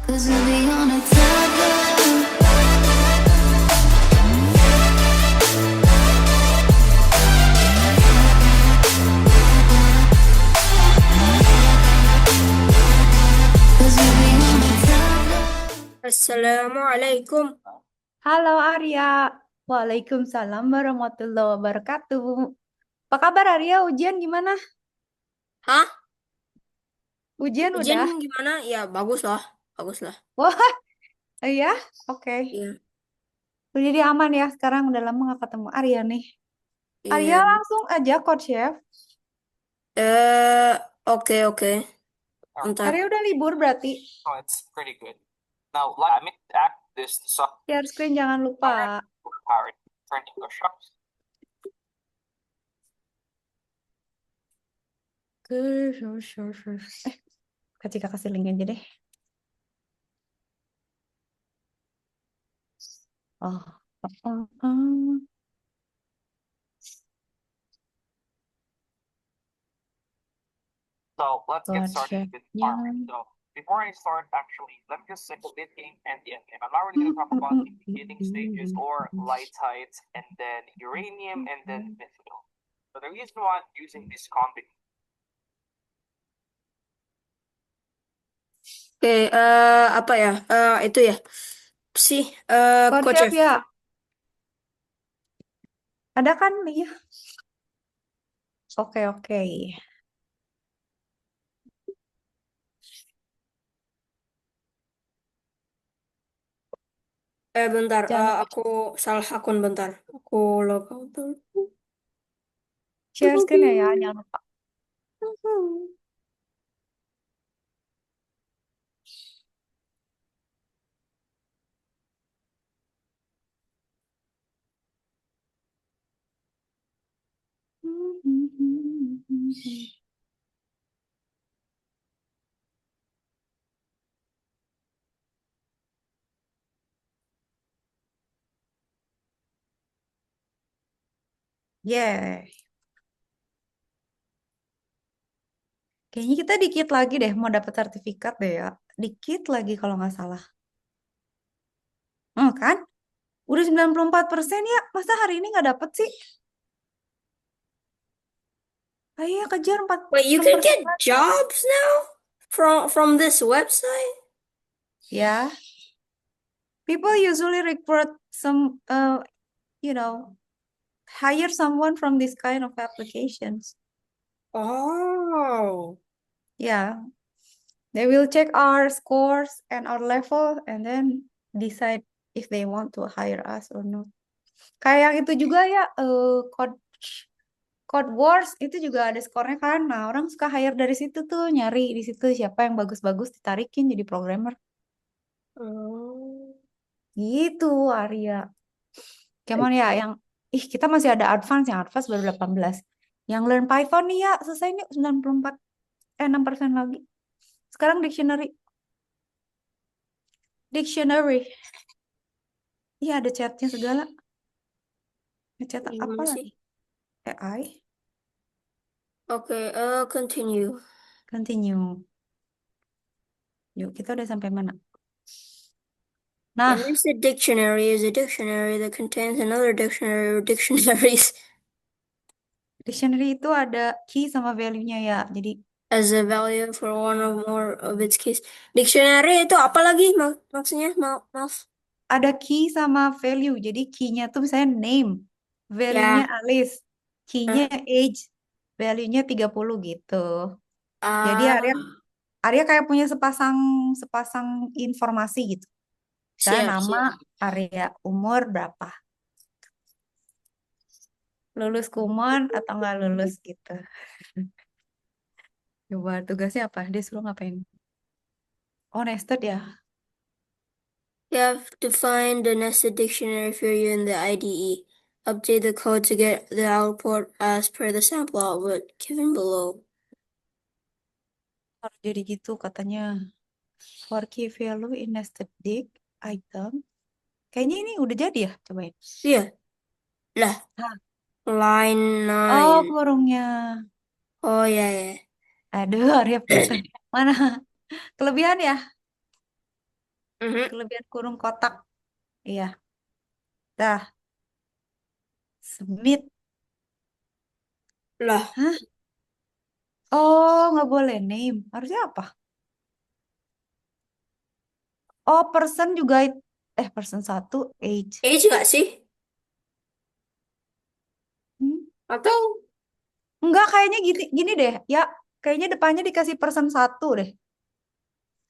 'Cause we'll be on a tether. Assalamualaikum. Halo Arya, Waalaikumsalam warahmatullahi wabarakatuh. Apa kabar Arya? Ujian gimana? Hah? Ujian Ujian udah? gimana? Ya, bagus lah. Bagus lah. Wah, iya, oke. Iya. Jadi aman ya. Sekarang udah lama gak ketemu Arya nih. Arya Iya. langsung aja Coach Chef. Eh, oke. Bentar. Arya udah libur berarti. Oh, it's pretty good. Now, let me add this to some Share screen jangan lupa. powered training workshops. Kak kasih link aja deh. Oh. So let's get Coach started with Chefnya. farming. So before I start, actually, let me just say the beginning and the end game. I'm not really going to talk about the beginning stages or lytites and then uranium and then methanol. So the reason why I'm using this combination. Oke, apa ya? Itu ya. Sih, Coach Coach Chef Chef. ya. Ada kan? Iya. Oke. Bentar. Jangan Aku salah akun bentar. Aku logout dulu. share screen ya, jangan lupa. Yeah. Kayaknya kita dikit lagi deh mau dapat sertifikat deh ya. Dikit lagi kalau nggak salah. Kan? Udah 94% ya. Masa hari ini nggak dapet sih? Ayo kejar 4 Wait, you can 6% get lagi. jobs now from this website? Ya. People usually recruit some, hire someone from this kind of applications. Oh. Yeah. They will check our scores and our level and then decide if they want to hire us or not. Kayak yang itu juga ya, Code Wars itu juga ada skornya kan. Nah, orang suka hire dari situ tuh, nyari di situ siapa yang bagus-bagus ditarikin jadi programmer. Oh. Gitu, Arya. Kemana ya yang kita masih ada yang advance baru 18. Yang learn Python nih ya, selesai nih 6% lagi. Sekarang dictionary. Iya, ada chatnya segala. Chat apa Gimana lagi? sih? AI. Oke, continue. Yuk, kita udah sampai mana? Nah, And this dictionary is a dictionary that contains another dictionary or dictionaries dictionary itu ada key sama value-nya ya. Jadi as a value for one or more of its keys. Dictionary itu apa lagi maksudnya? Maaf. ada key sama value. Jadi key-nya tuh misalnya name, value-nya Ya. Alice, key-nya age, value-nya 30 gitu. Jadi Arya kayak punya sepasang informasi gitu. Misalnya Siap, nama, siap. Arya, umur berapa. Lulus kumon atau nggak lulus gitu. Coba tugasnya apa? Dia suruh ngapain? Oh, nested ya. You have to find the nested dictionary for you in the IDE. Update the code to get the output as per the sample output given below. Harus jadi gitu katanya. For key value in nested dict item. Kayaknya ini udah jadi ya, cobain. Iya. Lah. Hah. Line Oh, 9. kurungnya. Oh ya ya. Aduh, Arya pintar. Mana? Kelebihan ya? Mhm. Kelebihan kurung kotak. Iya. Dah. Submit. Lah, Hah? Oh, nggak boleh name. Harusnya apa? Oh, person juga. Person satu, age. age nggak sih? Hmm? Atau Enggak, kayaknya gini, gini deh. Ya, kayaknya depannya dikasih person satu deh.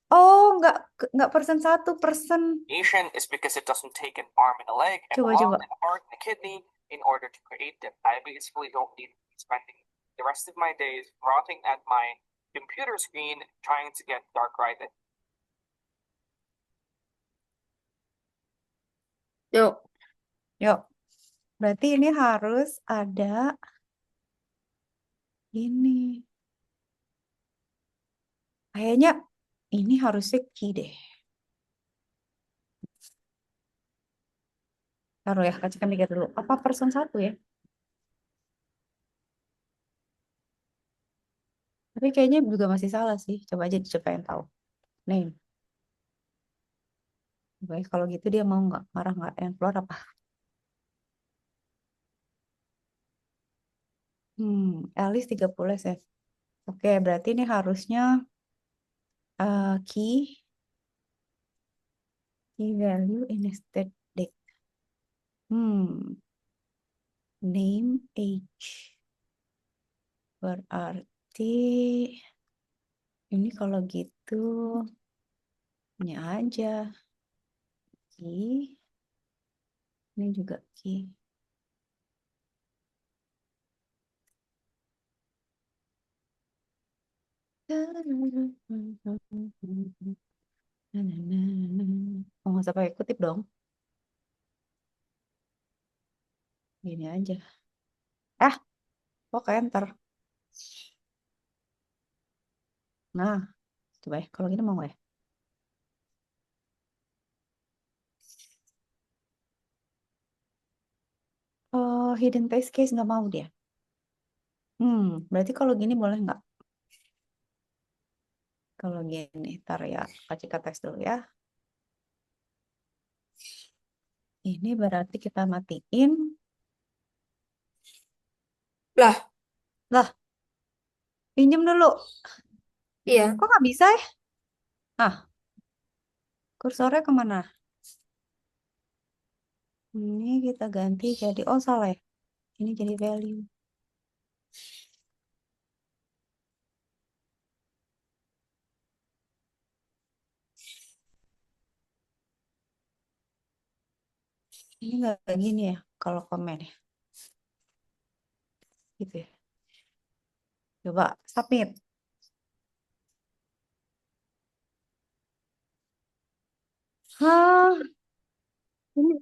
Oh, enggak person satu, person. Asian is because it doesn't take an arm and a leg and a Coba, lung coba. and a heart and a kidney in order to create them. I basically don't need to be spending the rest of my days rotting at my computer screen trying to get dark righted. yuk, Yuk. Berarti ini harus ada ini. Kayaknya ini harusnya key deh. Taruh ya, kasihkan mikir dulu. Apa person satu ya? Tapi kayaknya juga masih salah sih. Coba aja dicoba yang tahu. Name. Baik, kalau gitu dia mau nggak? Marah nggak? Yang keluar apa? Alice 30 ya. Oke, berarti ini harusnya key value in state date. Name age. Berarti ini kalau gitu ini aja key. Ini juga key. Oh, nggak usah pakai kutip dong. Gini aja. Kok enter. Nah, coba ya. Kalau gini mau nggak ya? Oh, hidden text case nggak mau dia. Berarti kalau gini boleh nggak? Kalau gini, ntar ya, kasih teks dulu ya. Ini berarti kita matiin. lah, Pinjem dulu. iya, Kok nggak bisa ya? Ah, kursornya kemana? Ini kita ganti jadi, oh salah ya. Ini jadi value. Ini nggak gini ya kalau komen ya. Gitu ya. Coba submit. Hah, ini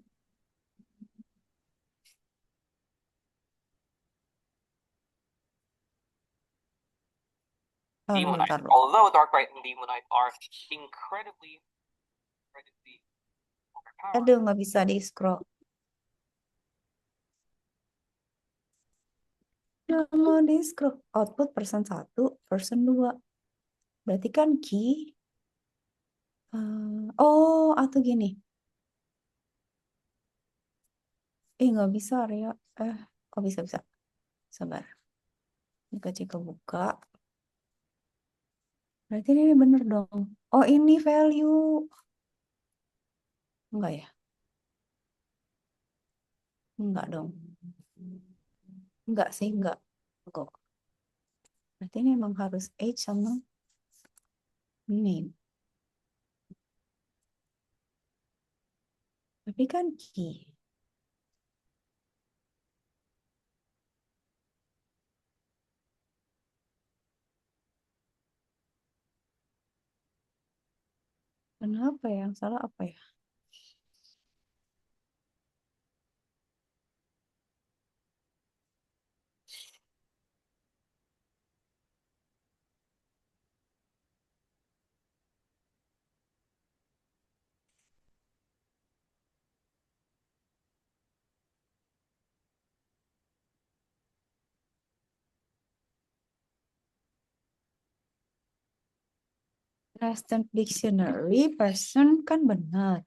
Demonite. bentar dulu. Although Darkrai and Demonite are incredibly overpowered, Aduh, nggak bisa di scroll. Mau di scroll. Output person 1, person 2. Berarti kan key. Atau gini. Nggak bisa, Ria. Kok bisa? Sabar. Jika buka. Berarti ini bener dong. Oh, ini value. Enggak ya? Enggak dong. Enggak sih, enggak. Kok. Berarti ini emang harus age sama name. Tapi kan key. Kenapa ya? Yang salah apa ya? Nested dictionary person kan benar.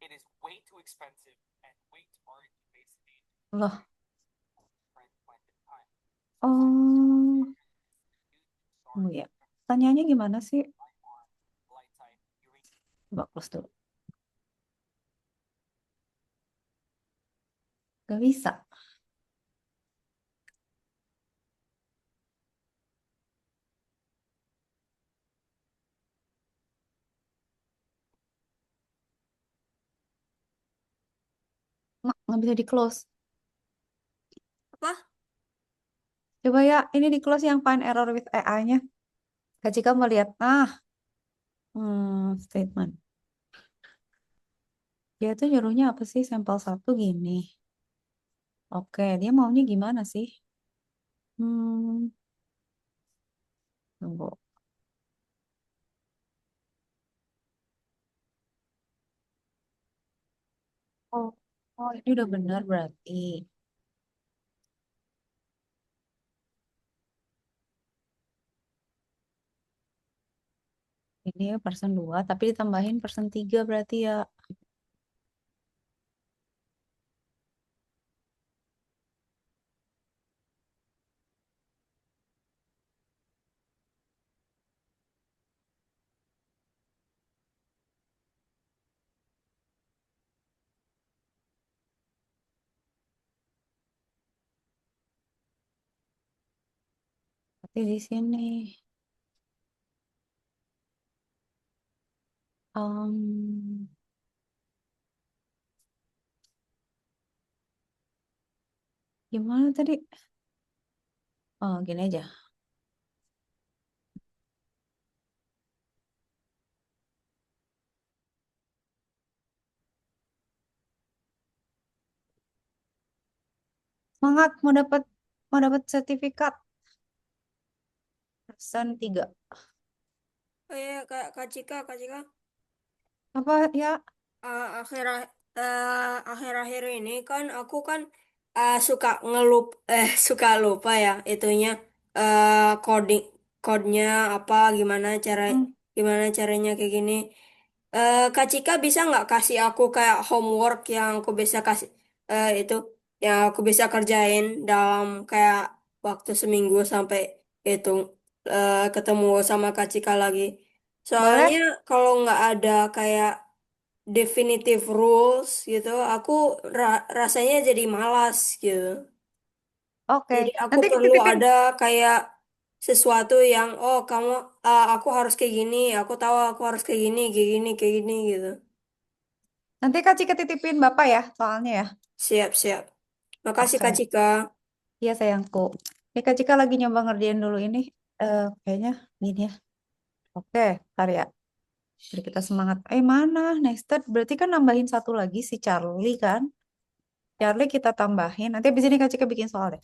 It is way too expensive and way too hard to basically Loh, different point in time. oh, oh ya. Tanyanya gimana sih? Light type, uranium. Coba close dulu. Gak bisa. Nggak bisa di close. Apa? Coba ya, ini di close yang find error with AI-nya. Kak Cika mau lihat. Statement. Dia tuh nyuruhnya apa sih? Sampel 1 gini. Oke, dia maunya gimana sih? Tunggu. Oh, oh, ini udah benar berarti. Ini ya person 2, tapi ditambahin person 3 berarti ya. Tapi di sini. Um, Gimana tadi? Oh, gini aja. Semangat mau dapat sertifikat. Person 3. Oh ya, Kak Cika, Kak Cika. Apa ya? Akhir-akhir ini kan aku kan suka suka lupa ya itunya coding code-nya apa Hmm, gimana caranya kayak gini. Kak Cika bisa nggak kasih aku kayak homework yang aku bisa kasih itu yang aku bisa kerjain dalam kayak waktu seminggu sampai itu ketemu sama Kak Cika lagi. Soalnya boleh? kalau nggak ada kayak definitive rules gitu, aku rasanya jadi malas gitu. Oke. Jadi aku Nanti perlu titipin. ada kayak sesuatu yang oh kamu aku harus kayak gini, aku tahu aku harus kayak gini gitu. Nanti Kak Cika titipin Bapak ya, soalnya ya. Siap, siap. Makasih Oke. Kak Cika. Iya sayangku. Ini Kak Cika lagi nyoba ngerjain dulu ini. Kayaknya gini ya. Oke, ntar ya. Jadi kita semangat. Mana? Nested. Berarti kan nambahin satu lagi si Charlie kan. Charlie kita tambahin. Nanti abis ini Kak Cika bikin soal deh.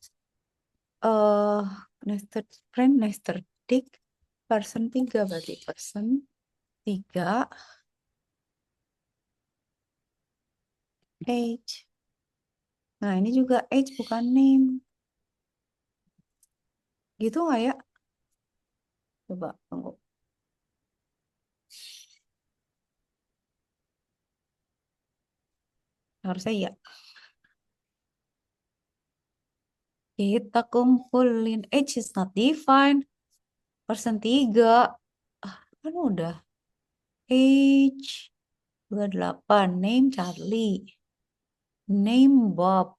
eh Nested friend, nested dick. Person 3 berarti. Person 3. Age. Nah ini juga age bukan name. Gitu nggak ya? Coba tunggu. Harusnya iya. Kita kumpulin. Age is not defined. Person 3. Kan udah. Age 28. Name Charlie. Name Bob.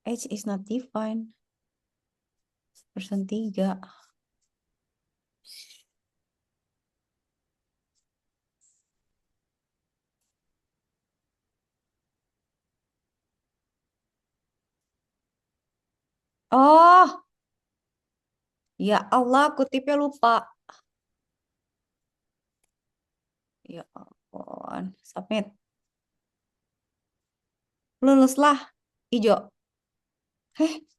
Age is not defined. Person 3. Oh, ya Allah, kutipnya lupa. Ya ampun. Submit. Luluslah. Hijau.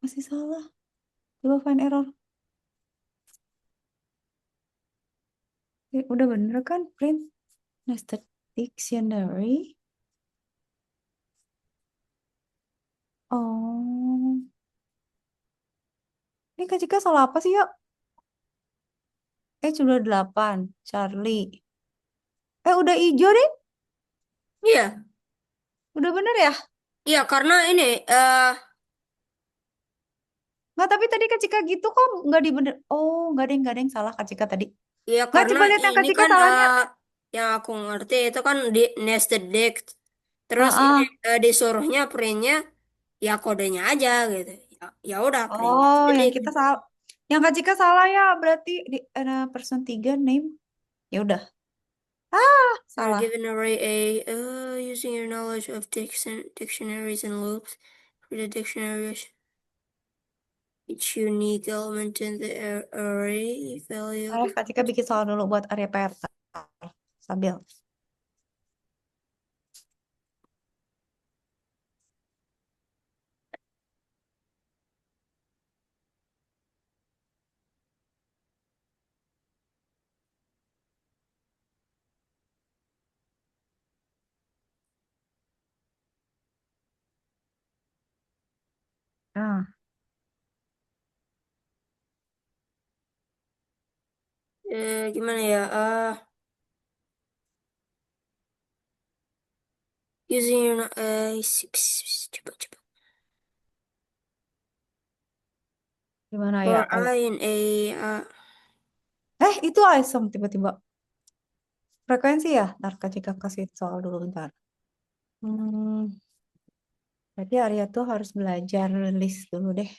Masih salah. Coba find error. Udah bener kan? Print nested dictionary. Oh. Ini Kak Cika salah apa sih ya? Sudah 8. Charlie. Udah hijau deh. Iya, Udah bener ya? iya karena ini Nggak, tapi tadi Kak Cika gitu kok nggak dibener. Oh, nggak ada yang salah Kak Cika tadi. ya Nggak, karena coba lihat yang Kak ini Cika kan salahnya. yang aku ngerti itu kan di nested dict. Terus ini Heeh. disuruhnya printnya ya kodenya aja gitu. Ya, ya udah print Oh, nested yang dict. kita salah. Yang Kak Cika salah ya, berarti di person 3 name. Ya udah. Salah. Give an array A using your knowledge of dictionaries and loops for the dictionary. Each unique element in the array value. Kak Cika bikin soal dulu buat area PR. Sambil. Nah, Gimana ya? Using your coba. gimana ya? For Ayo. I in a Itu item tiba-tiba. Frekuensi ya? Ntar Kak Cika kasih soal dulu bentar. Berarti Arya tuh harus belajar list dulu deh.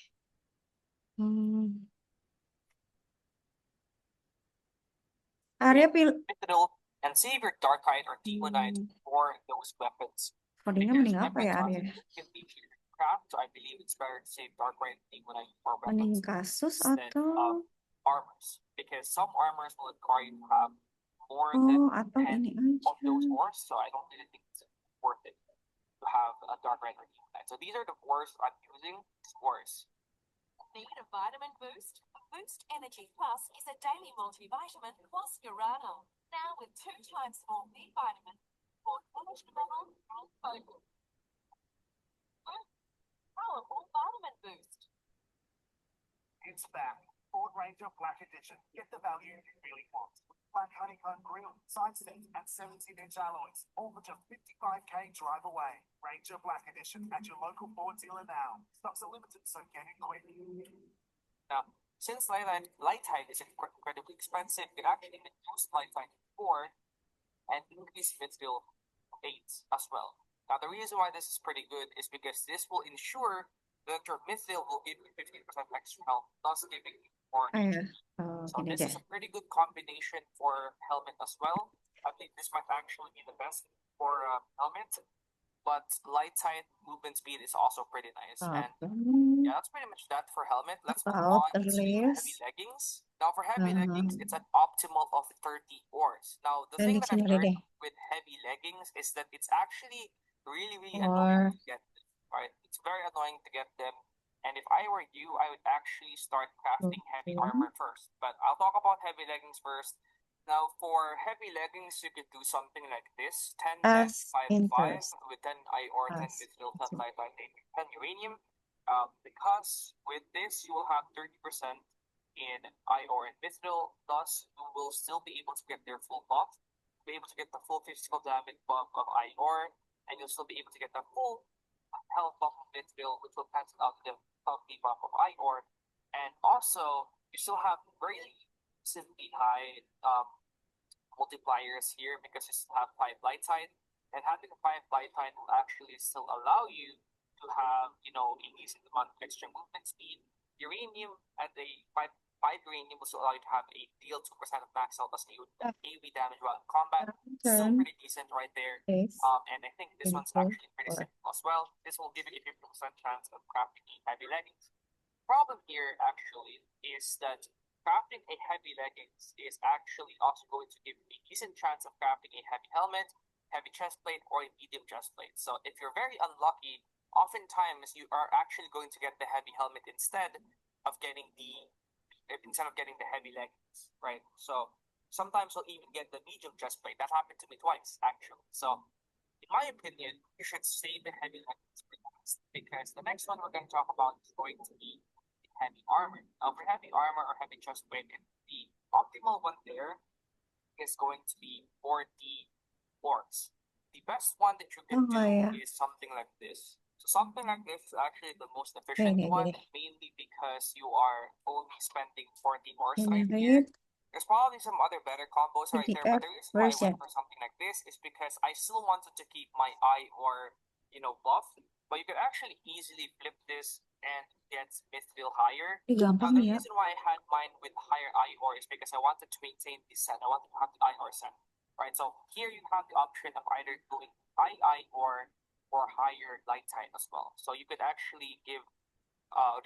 Arya pilih Mithril and save your Darkite or Demonite for those weapons. codingnya Because mending apa ya Arya? weapons can be craft, so I believe it's better to save Darkite and Demonite for Mending weapons kasus instead atau of armors. Because some armors will require you to have more than atau 10 ini of aja. those ores, so I don't really think it's worth it to have a Darkite or Demonite. So these are the ores I'm using, ores. Need a vitamin boost? Boost Energy Plus is a daily multivitamin plus urano. Now with 2 times more B vitamin for energy level and focus. Powerful vitamin boost. It's back. Ford Ranger Black Edition. Get the value you really want. Black honeycomb grille, side steps, and 17-inch alloys. All for just 55k drive away. Ranger Black Edition at your local Ford dealer now. Stocks are limited, so get it quick. Now, since Lightide is incredibly expensive, you can actually reduce Lightide to 4 and increase Mithril 8 as well. Now, the reason why this is pretty good is because this will ensure that your Mithril will give you 15% extra health, thus giving you more HP. So Gini this deh. is a pretty good combination for helmet as well. I think this might actually be the best for helmet, but Lightide movement speed is also pretty nice. And yeah, that's pretty much that for helmet. Let's move About on to heavy list. leggings. Now, for heavy leggings, it's an optimal of 30 ores. Now, the thing that I've Dictionary learned deh. with heavy leggings is that it's actually really, really Or annoying to get them, right? It's very annoying to get them. And if I were you, I would actually start crafting heavy armor first. But I'll talk about heavy leggings first. Now, for heavy leggings, you could do something like this: 10, 10, as 5, 5, interest. with 10 or 10 As mithril, 10 light, 10 uranium. Because with this, you will have 30% in IOR and mithril, thus you will still be able to get their full buff, be able to get the full physical damage buff of IOR, and you'll still be able to get the full health buff of mithril, which will cancel out the health buff of IOR. And also, you still have very simply high multipliers here because you still have 5 light side, and having a 5 light side will actually still allow you to have, a decent amount of extra movement speed. Uranium at a 5 uranium will still allow you to have a deal 2% of max health as AoE damage while in combat. Still turn pretty decent right there. is And I think this one's info actually pretty or simple as well. This will give you a 50% chance of crafting a heavy leggings. Problem here actually is that crafting a heavy leggings is actually also going to give you a decent chance of crafting a heavy helmet, heavy chest plate, or a medium chest plate. So if you're very unlucky oftentimes you are actually going to get the heavy helmet instead of getting the heavy leggings, right? So sometimes you'll even get the medium chest plate. That happened to me twice, actually. So in my opinion, you should save the heavy leggings for last, because the next one we're going to talk about is going to be the heavy armor. Now, for heavy armor or heavy chest plate, the optimal one there is going to be for the orcs. The best one that you can Oh do ya, is something like this. So something like this is actually the most efficient gini one, gini. mainly because you are only spending 40 ores right here. Generate There's probably some other better combos right there, but PDF the reason why I version. went for something like this is because I still wanted to keep my eye or, buff, but you could actually easily flip this and get Mithril higher. Ini Now, gampang the nih ya. reason why I had mine with higher eye ore is because I wanted to maintain this set. I wanted to have the eye ore set, right? So here you have the option of either doing eye or higher light height as well. So you could actually give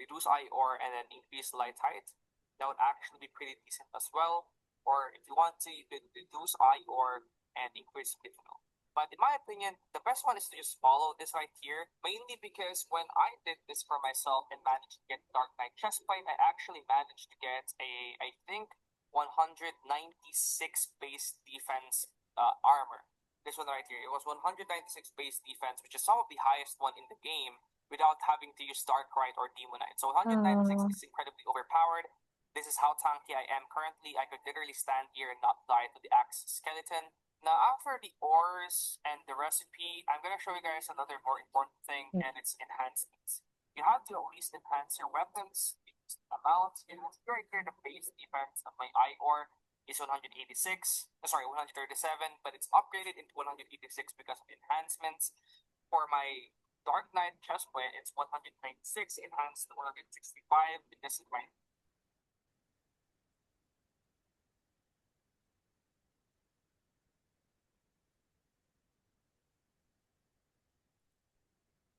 reduce eye ore and then increase light height. That would actually be pretty decent as well. Or if you want to, you could reduce eye ore and increase Mithril. But in my opinion, the best one is to just follow this right here, mainly because when I did this for myself and managed to get Dark Knight chestplate, I actually managed to get I think, 196 base defense armor. This one right here, it was 196 base defense, which is some of the highest one in the game without having to use Darkrai or Demonite. So 196 is incredibly overpowered. This is how tanky I am currently. I could literally stand here and not die to the axe skeleton. Now, after the ores and the recipe, I'm going to show you guys another more important thing, and it's enhancements. You have to at least enhance your weapons, amount, and right here the base defense of my eye ore is 137, but it's upgraded into 186 because of enhancements. For my Dark Knight chestplate, it's 196 enhanced to 165, and this is my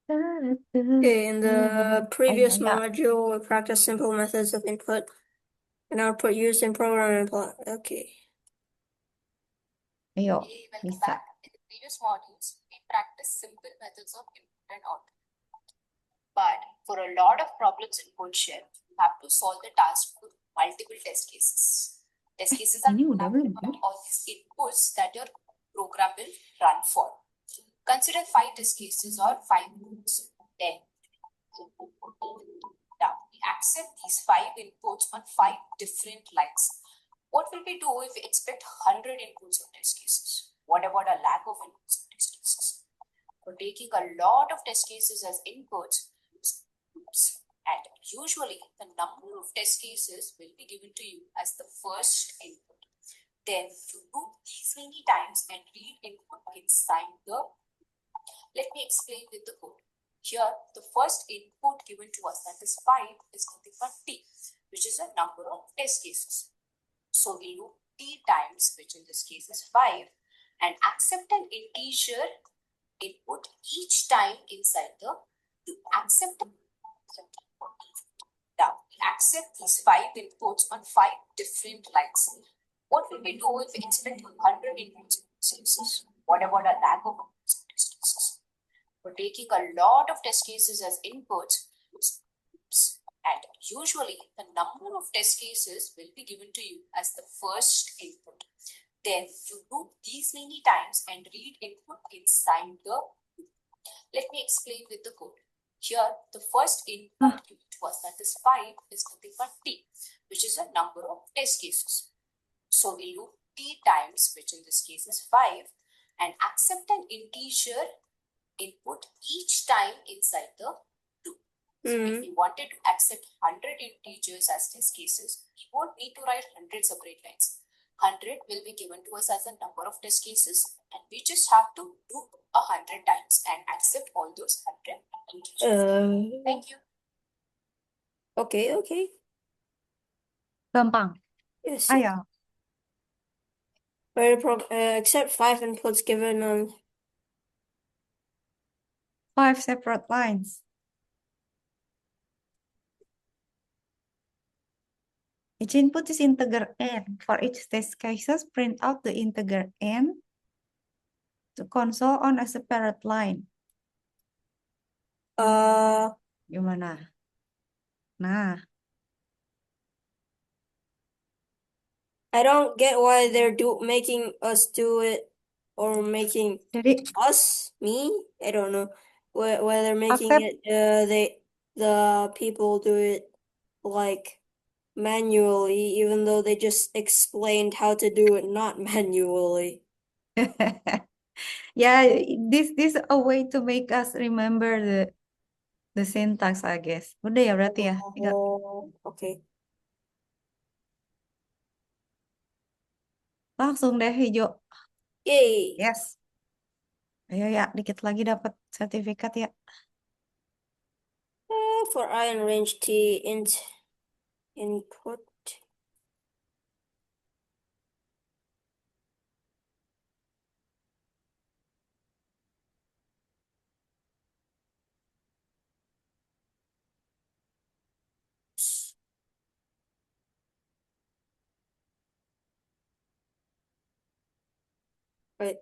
Okay, in the previous ya. module, we practiced simple methods of input and output used in programming. Okay. Ayo, Hey, welcome bisa. back. In the previous modules, we practiced simple methods of input and output. But for a lot of problems in CodeShell, you have to solve the task with multiple test cases. Test cases are Ini udah belum? all these inputs that your program will run for. Consider 5 test cases or 5 inputs. Then, now we accept these 5 inputs on 5 different lines. What will we do if we expect 100 inputs on test cases? What about a lack of inputs on test cases? For taking a lot of test cases as inputs, and usually the number of test cases will be given to you as the first input. Then you do these many times and read input inside the. Let me explain with the code. Here, the first input given to us, that is 5, is nothing but t, which is a number of test cases. So we do t times, which in this case is 5, and accept an integer input each time inside the accept. Now, we accept these 5 inputs on 5 different lines. What will we do if we expect 100 inputs? What about a lack of test cases? For taking a lot of test cases as inputs, and usually the number of test cases will be given to you as the first input. Then you do these many times and read input inside the. Let me explain with the code. Here, the first input given to us, that is 5, is nothing but t, which is a number of test cases. So we do t times, which in this case is 5, and accept an integer input each time inside the loop. So if we wanted to accept 100 integers as test cases, we won't need to write 100 separate lines. 100 will be given to us as a number of test cases, and we just have to do 100 times and accept all those 100 integers. Thank you. Okay. Gampang. Yes. Ayo. Accept 5 inputs given on 5 separate lines. Each input is integer n. For each test cases, print out the integer n to console on a separate line. Uh, Gimana? Nah, I don't get why they're making us do it or making jadi me. I don't know why they're making accept it. The people do it like manually, even though they just explained how to do it not manually. yeah, this a way to make us remember the syntax, I guess. Udah ya berarti ya. Tiga. Oh, okay. Langsung deh hijau. Yay. Yes. Ayo ya, dikit lagi dapat sertifikat ya. For iron range T input. Wait.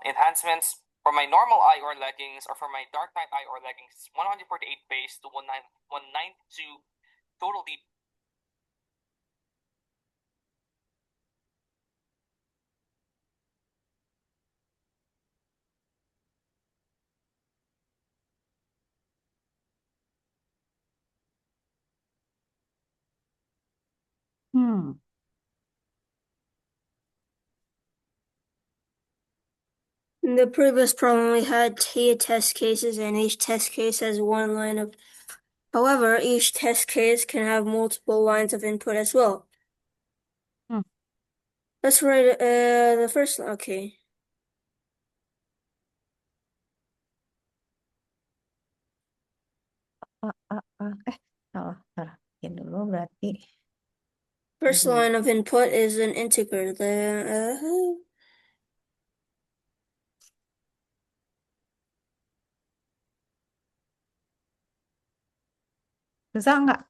Enhancements for my normal eye or leggings or for my dark night eye or leggings, 148 base to 192 total deep. Hmm. In the previous problem, we had T test cases, and each test case has one line of. However, each test case can have multiple lines of input as well. Hmm. Let's write the first line. Okay. Salah, salah. Ya dulu berarti. First Hmm. line of input is an integer. Susah nggak?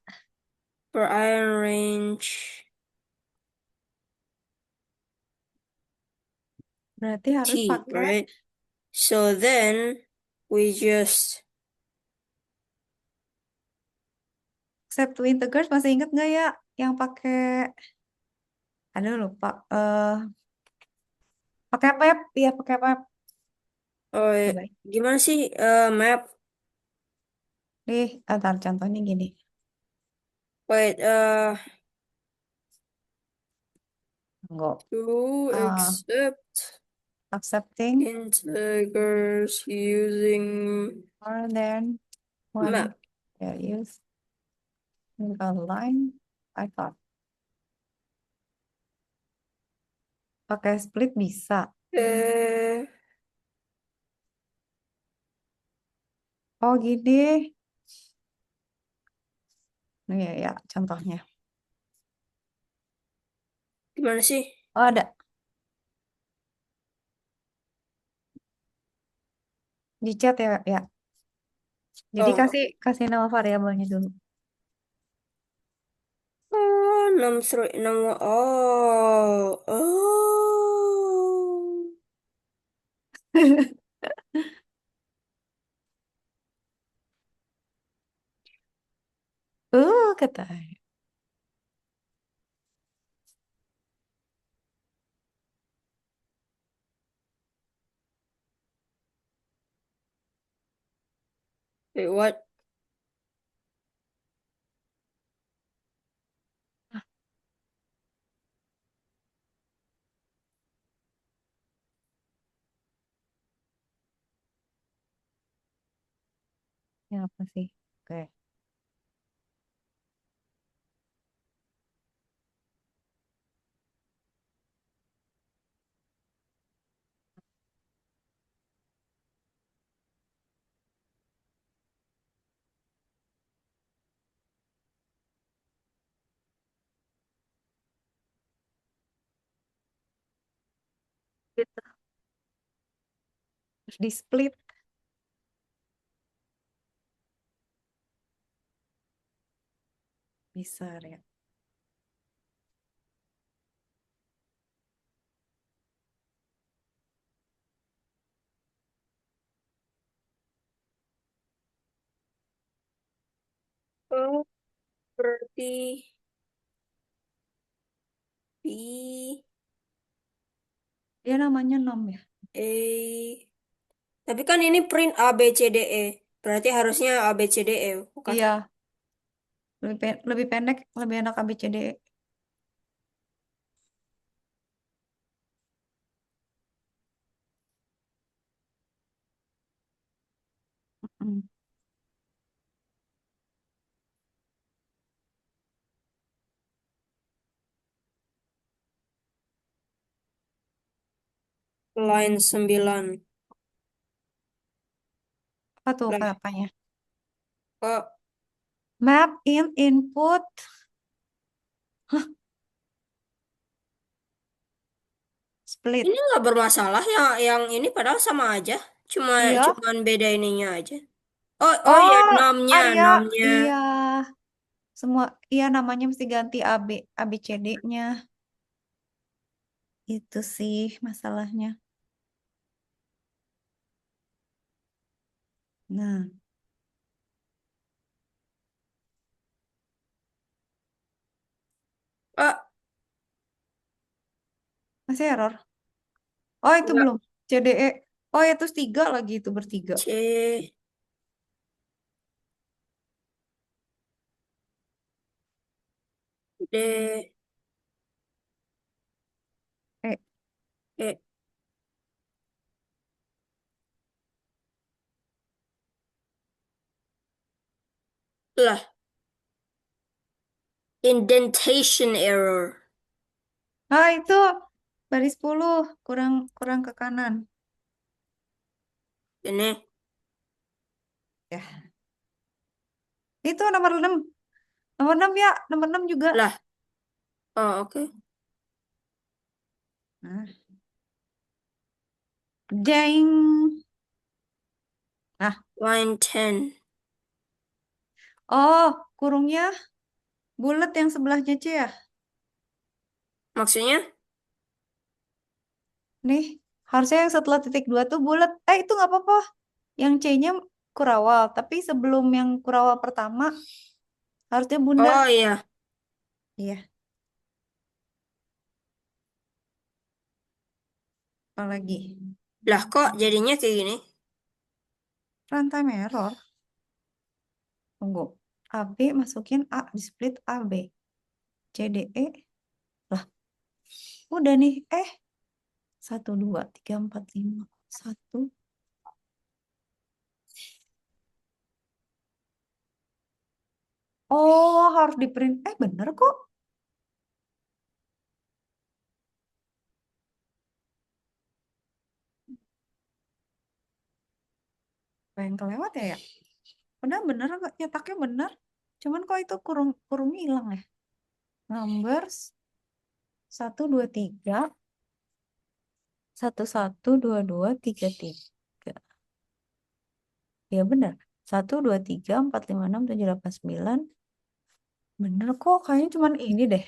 For iron range Berarti harus T, pakai right? So then we just accept to integers. Masih inget nggak ya yang pakai? Aduh lupa. Pakai map, iya pakai map. oh Coba. gimana sih map? Nih, antar contohnya gini. Wait, Enggak. to accept Accepting integers using more than one map. values in a line. I thought. Pakai split bisa. Oh gini. Nih ya, contohnya. Gimana sih? Oh ada. Di chat ya, ya. Jadi Oh, kasih nama variabelnya dulu. oh, 6 oh, oh. Kata. Wait, what? Ya apa sih? Oke. Gitu. Terus di split bisa ya. B, B, Dia namanya 6 ya. A. Tapi kan ini print A, B, C, D, E. Berarti harusnya A, B, C, D, E, bukan? Iya, lebih pendek, lebih enak ABCD. Mm. Line 9. Apa tuh Lah, apanya? kok Map in input. Split. ini nggak bermasalah ya, yang ini padahal sama aja. Iya. Cuman beda ininya aja. Oh ya, Oh, namanya, Arya. namanya. Iya. Semua, iya namanya mesti ganti ABCD-nya. Itu sih masalahnya. Nah, Oh, masih error. Oh, itu enggak. belum. CDE. Oh, ya terus 3 lagi itu bertiga. C, D, Eh, E. Lah, indentation error. nah itu baris 10 kurang kurang ke kanan. Ini, Ya. Itu nomor 6. Nomor 6 ya, nomor 6 juga. lah. Oh, oke. Nah. Jeng. Nah, Line 10. oh, kurungnya bulat yang sebelahnya C ya. Maksudnya? Nih, harusnya yang setelah titik 2 tuh bulat. Itu nggak apa-apa. Yang C-nya kurawal, tapi sebelum yang kurawal pertama harusnya bundar. Oh iya. Iya, apalagi Lah, kok jadinya kayak gini? runtime error. Tunggu. AB masukin A di split AB. CDE. Lah, udah nih. 1, 2, 3, 4, 5. 1. Oh, harus di print. Bener kok. Apa yang kelewat ya? Udah bener kok, nyetaknya bener. Cuman kok itu kurung hilang ya. Numbers 1, 2, 3. 1, 1, 2, 2, 3, 3. Ya bener. 1, 2, 3, 4, 5, 6, 7, 8, 9. Bener kok, kayaknya cuman ini deh.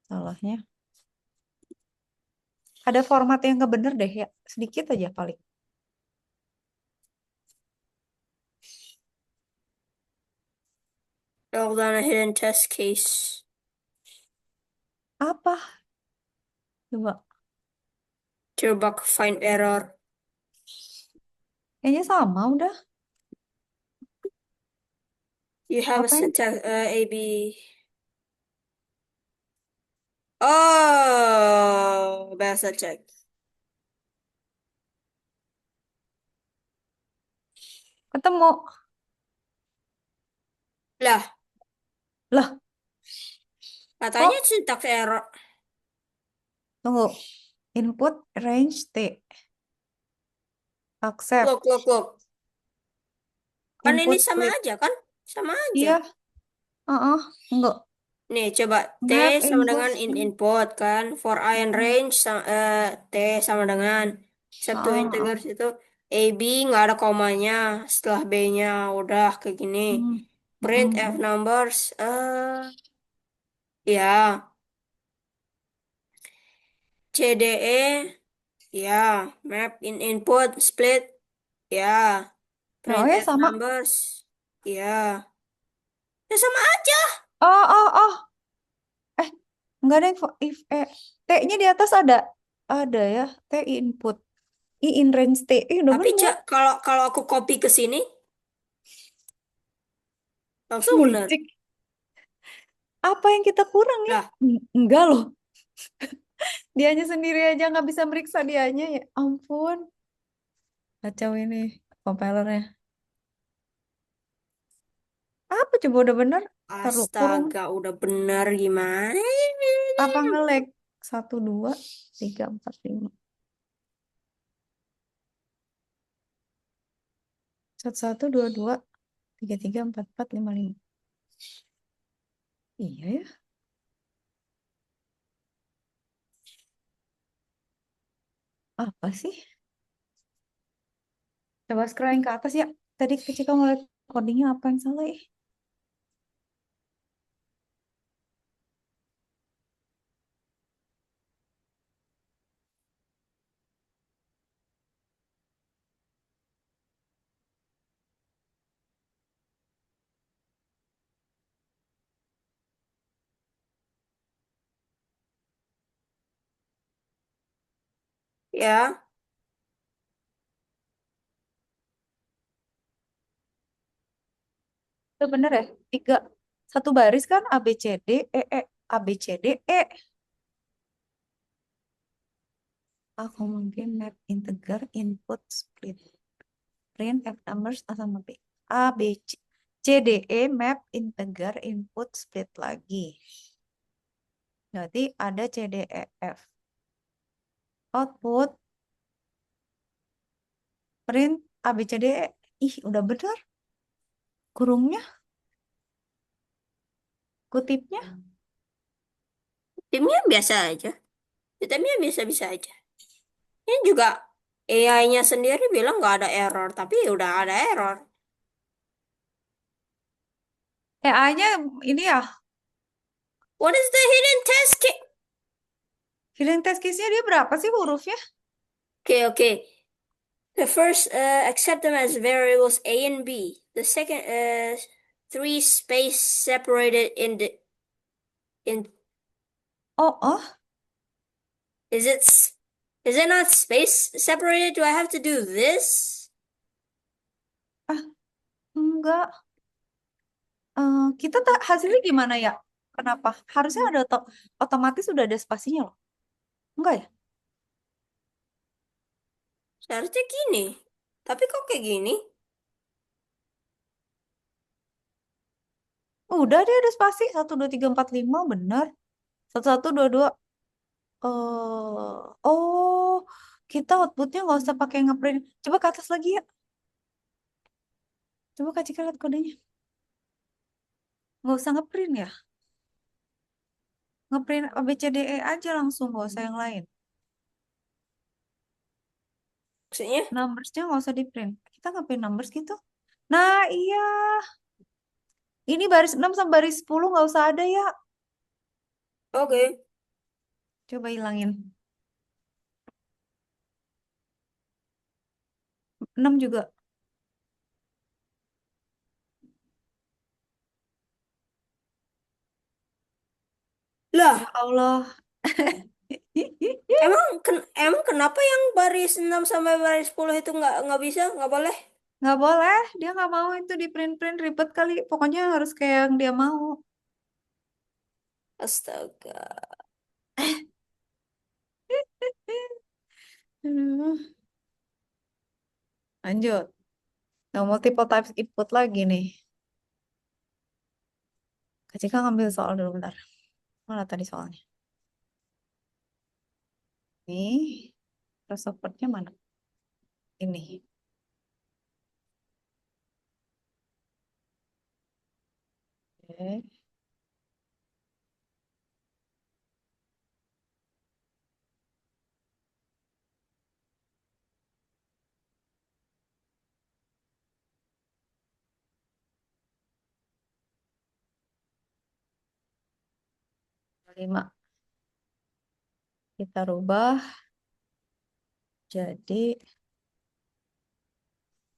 Salahnya. Ada format yang nggak bener deh ya. Sedikit aja paling. Log down a hidden test case. Apa? Coba. Debug find error. Kayaknya sama udah. You have a Apa yang syntax AB. Oh, bahasa check. ketemu? Lah, Lah, katanya kok? syntax error. Tunggu. Input range T. Accept. Look. Kan ini Input sama split. aja kan? Sama aja. Iya. Enggak. Nih, coba T Map sama input. dengan input kan. For I and range T sama dengan set to integers itu AB nggak ada komanya. Setelah B-nya udah kayak gini. Print F numbers. Ya. CDE. Ya. Map in input split. Ya. Oh Print ya F sama. numbers. Ya. Ya sama aja. Oh. Eh, enggak ada if T-nya di atas ada. Ada ya. T input. I in range T. Udah Tapi bener. kalau kalau aku copy ke sini langsung bener. Ngecek. Apa yang kita kurang ya? Lah, Enggak loh. Dianya sendiri aja nggak bisa meriksa dianya ya. Ampun. Kacau ini compilernya. Apa coba udah bener? Taruh kurung. astaga, udah bener gimana? Apa nge-lag? 1, 2, 3, 4, 5. 1, 1, 2, 2, 3, 3, 4, 4, 5, 5. Iya ya. Apa sih? Coba scrolling ke atas ya. Tadi kecil kamu lihat codingnya apa yang salah ya? Ya, Itu bener ya? 3. Satu baris kan A, B, C, D, E. A, B, C, D, E. Aku mungkin map integer input split. Print F numbers A sama B. A, B, C. C, D, E map integer input split lagi. Berarti ada C, D, E, F. Output print A, B, C, D, E. Ih, udah bener. Kurungnya, kutipnya. timnya biasa aja. Timnya biasa-biasa aja. Ini juga AI-nya sendiri bilang nggak ada error, tapi udah ada error. A-nya ini ya, What is the hidden test case? healing test case-nya dia berapa sih hurufnya? Okay. The first, accept them as variables A and B. The second, three space separated in. Oh. Is it is it not space separated? Do I have to do this? Ah, enggak. Kita tak hasilnya gimana ya? Kenapa? Harusnya ada otomatis sudah ada spasinya loh. Enggak ya? Seharusnya gini. Tapi kok kayak gini? Udah dia ada spasi 1, 2, 3, 4, 5 benar. 1, 1, 2, 2. Oh, kita outputnya nggak usah pakai ngeprint. Coba ke atas lagi ya. Coba Kak Cika lihat kodenya. Nggak usah ngeprint ya. Ngeprint A, B, C, D, E aja langsung, nggak usah yang lain. Maksudnya? Numbersnya nggak usah di print. Kita ngeprint numbers gitu. Nah iya. Ini baris 6 sama baris 10 nggak usah ada ya. Oke. Coba hilangin. 6 juga. Lah, Ya Allah. emang kenapa yang baris 6 sampai baris 10 itu nggak bisa, nggak boleh? Nggak boleh. Dia nggak mau itu di print-print ribet kali. Pokoknya harus kayak yang dia mau. Astaga. Aduh. Lanjut. Nah, multiple types input lagi nih. Kak Cika ngambil soal dulu bentar. Mana tadi soalnya? Nih. Terus supportnya mana? Ini. Oke. Lima. Kita rubah jadi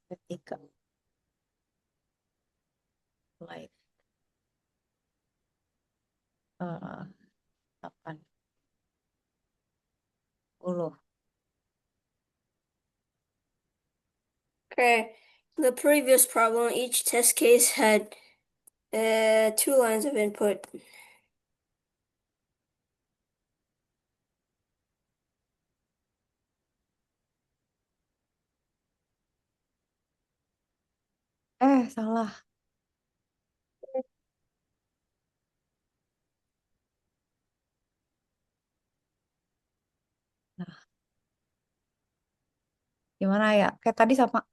ketika light. Okay. The previous problem, each test case had 2 lines of input. Salah. Nah, gimana ya? Kayak tadi sama.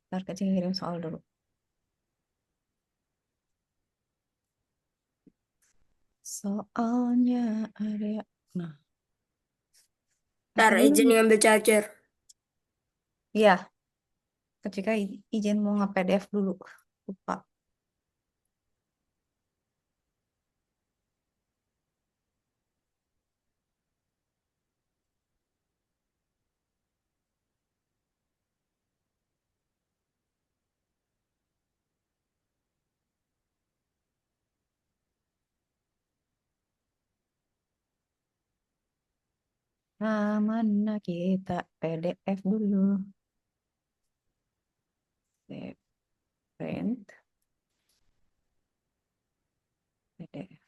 Ntar kecil ngirim soal dulu. Soalnya ada. Nah, Ntar aku dulu. izin ngambil charger. Iya, ketika izin mau nge-PDF dulu. Lupa. Mana kita PDF dulu. Print. PDF.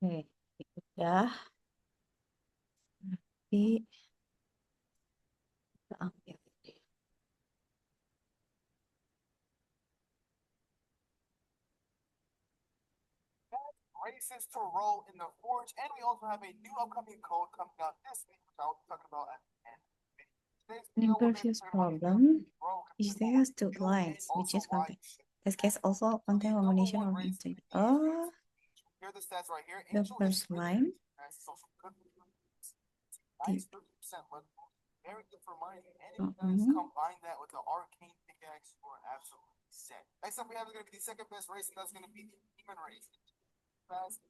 Oke, udah. Nanti kita ambil. Races to roll in the forge, and we also have a new upcoming code coming out this week, which I'll talk about at the end. Today's In video, we're previous gonna talk about problem, roll each and day has two lines, also which is why content. you should. This case also contain Number combination one of race integer. is Oh, here are the stats right here. the Angel is first really line. good as social good. Nice 30% but very good for mining. And if you guys combine that with the arcane pickaxe, you are absolutely set. Next up, we have going to be the second best race, and that's going to be the demon race. Best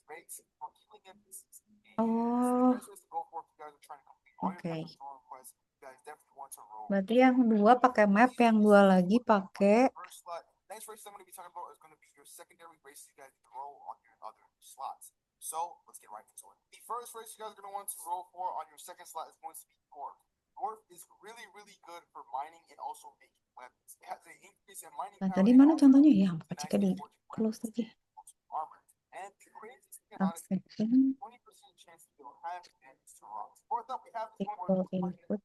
race for killing NPCs. Oh, Best race to go for if you guys are trying to complete all your okay. personal requests. You guys definitely want to roll. Berarti yang dua pakai map, yang dua lagi pakai. First slot. Next race I'm going to be talking about is going to be your secondary races you guys can roll on your other slots. So let's get right into it. The first race you guys are going to want to roll for on your second slot is going to be Dwarf. Dwarf is really, really good for mining and also making weapons. It has an increase in mining Nah, power tadi and mana also contohnya? Ya, an jika active di fortune close weapons lagi. and armor. And the craziest thing about it is Accepting 20% chance that you'll have damage to rocks. Fourth up, we have this one equal input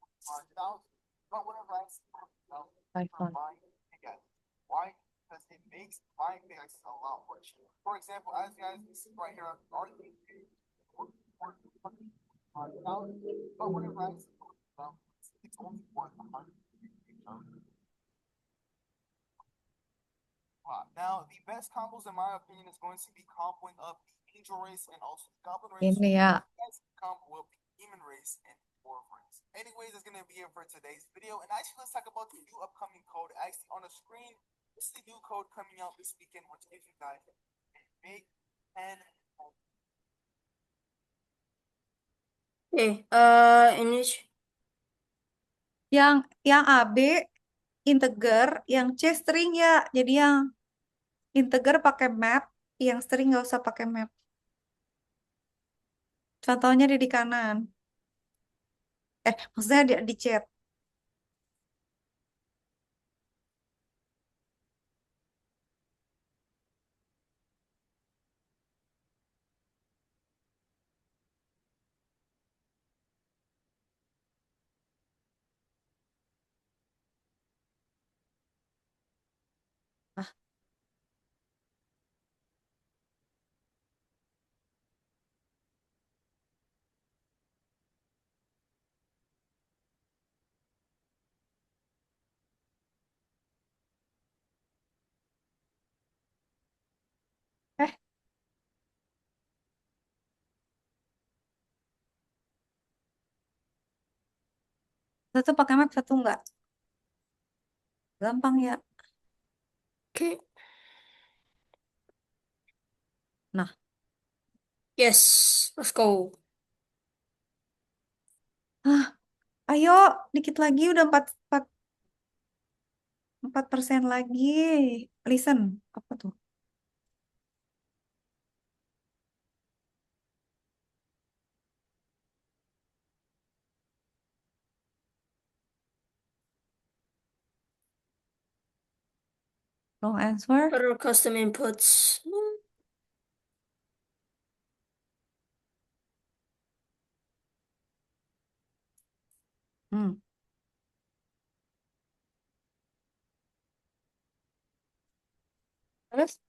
but whatever I see, Python. mine pickaxe. Why? Because it makes my pickaxe a lot more cheaper. For example, as you guys can see right here, our but whatever I see, it's only worth 100. Now, the best combos, in my opinion, is going to be comboing up the Angel Race and also the Goblin Race. Ini ya. The best combo will be Demon Race and Dwarf Race. Anyways, that's going to be it for today's video. And actually, let's talk about the new upcoming code. Actually, on the screen, this is the new code coming out this weekend, which gives you guys a big 10. Ini Yang AB integer, yang C string ya. Jadi yang integer pakai map, yang string nggak usah pakai map. Contohnya di kanan. Maksudnya di chat. Ah, Satu pakai map, satu enggak. Gampang ya. Oke. Nah, Yes, let's go. ayo dikit lagi udah 4% lagi. Listen, apa tuh? Wrong answer. Error custom inputs. Hmm. Terus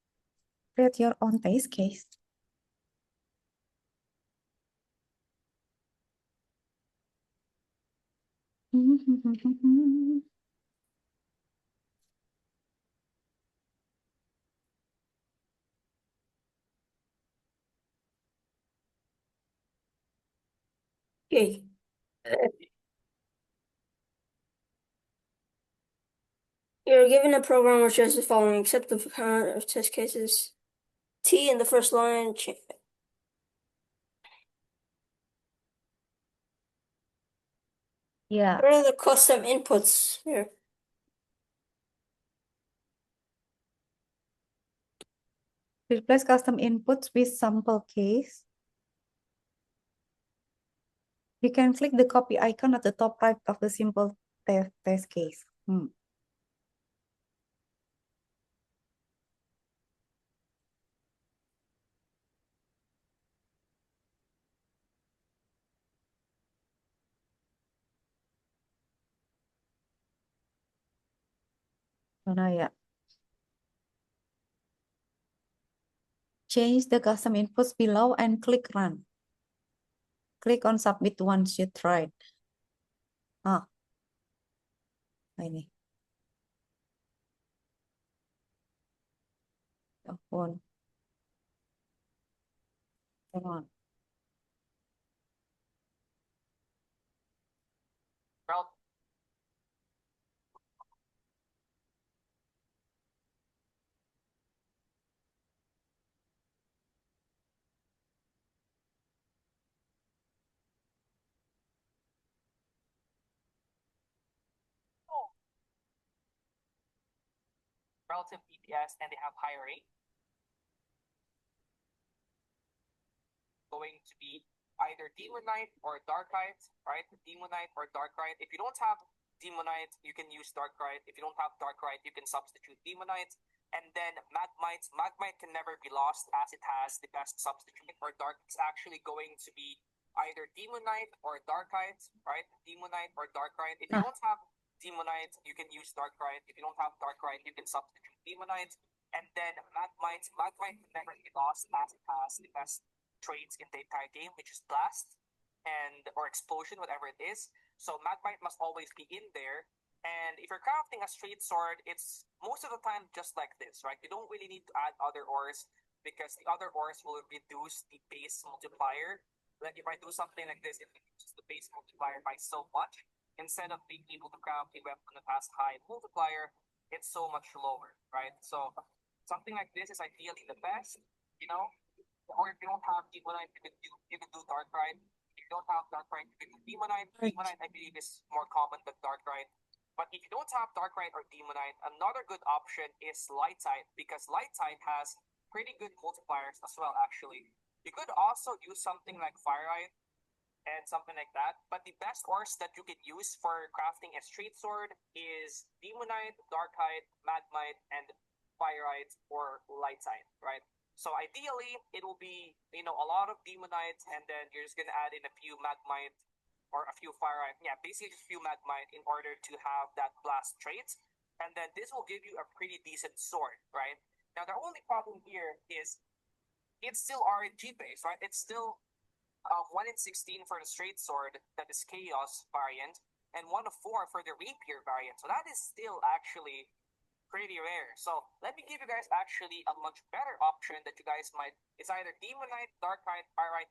create your own test case. Okay. You're given a program which has the following, except the current of test cases. T in the first line. Yeah. What are the custom inputs here? Replace custom inputs with sample case. You can click the copy icon at the top right of the simple test case. Mana ya? Change the custom inputs below and click run. Click on submit once you tried. Nah, ini. Ampun. Come on. Well, relative DPS and they have higher rate, going to be either Demonite or Darkite, right? Demonite or Darkite. If you don't have Demonite, you can use Darkite. If you don't have Darkite, you can substitute Demonite. And then Magmite. Magmite can never be lost as it has the best substitute for Dark. It's actually going to be either Demonite or Darkite, right? Demonite or Darkite. If you don't have Demonite, you can use Darkite. If you don't have Darkite, you can substitute Demonite. And then Magmite. Magmite can never be lost as it has the best traits in the entire game, which is Blast and or Explosion, whatever it is. So Magmite must always be in there. And if you're crafting a straight sword, it's most of the time just like this, right? You don't really need to add other ores because the other ores will reduce the base multiplier. Like if I do something like this, it reduces the base multiplier by so much. Instead of being able to craft a weapon that has high multiplier, it's so much lower, right? So something like this is ideally the best, you know? Or if you don't have Demonite, you can do Darkrai. If you don't have Darkrai, you can do Demonite. Demonite, I believe, is more common than Darkrai. But if you don't have Darkrai or Demonite, another good option is Light type because Light type has pretty good multipliers as well. Actually, you could also use something like Firelight and something like that. But the best ores that you can use for crafting a straight sword is Demonite, Darkite, Magmite, and Firelight or Light type, right? So ideally, it will be, a lot of Demonite, and then you're just gonna add in a few Magmite or a few Firelight. Yeah, basically a few Magmite in order to have that blast trait. And then this will give you a pretty decent sword, right? Now, the only problem here is it's still RNG based, right? It's still 1 in 16 for the straight sword, that is Chaos variant, and 1 of 4 for the Rapier variant. So that is still actually pretty rare. So let me give you guys actually a much better option that you guys might. It's either Demonite, Darkite, Firelight,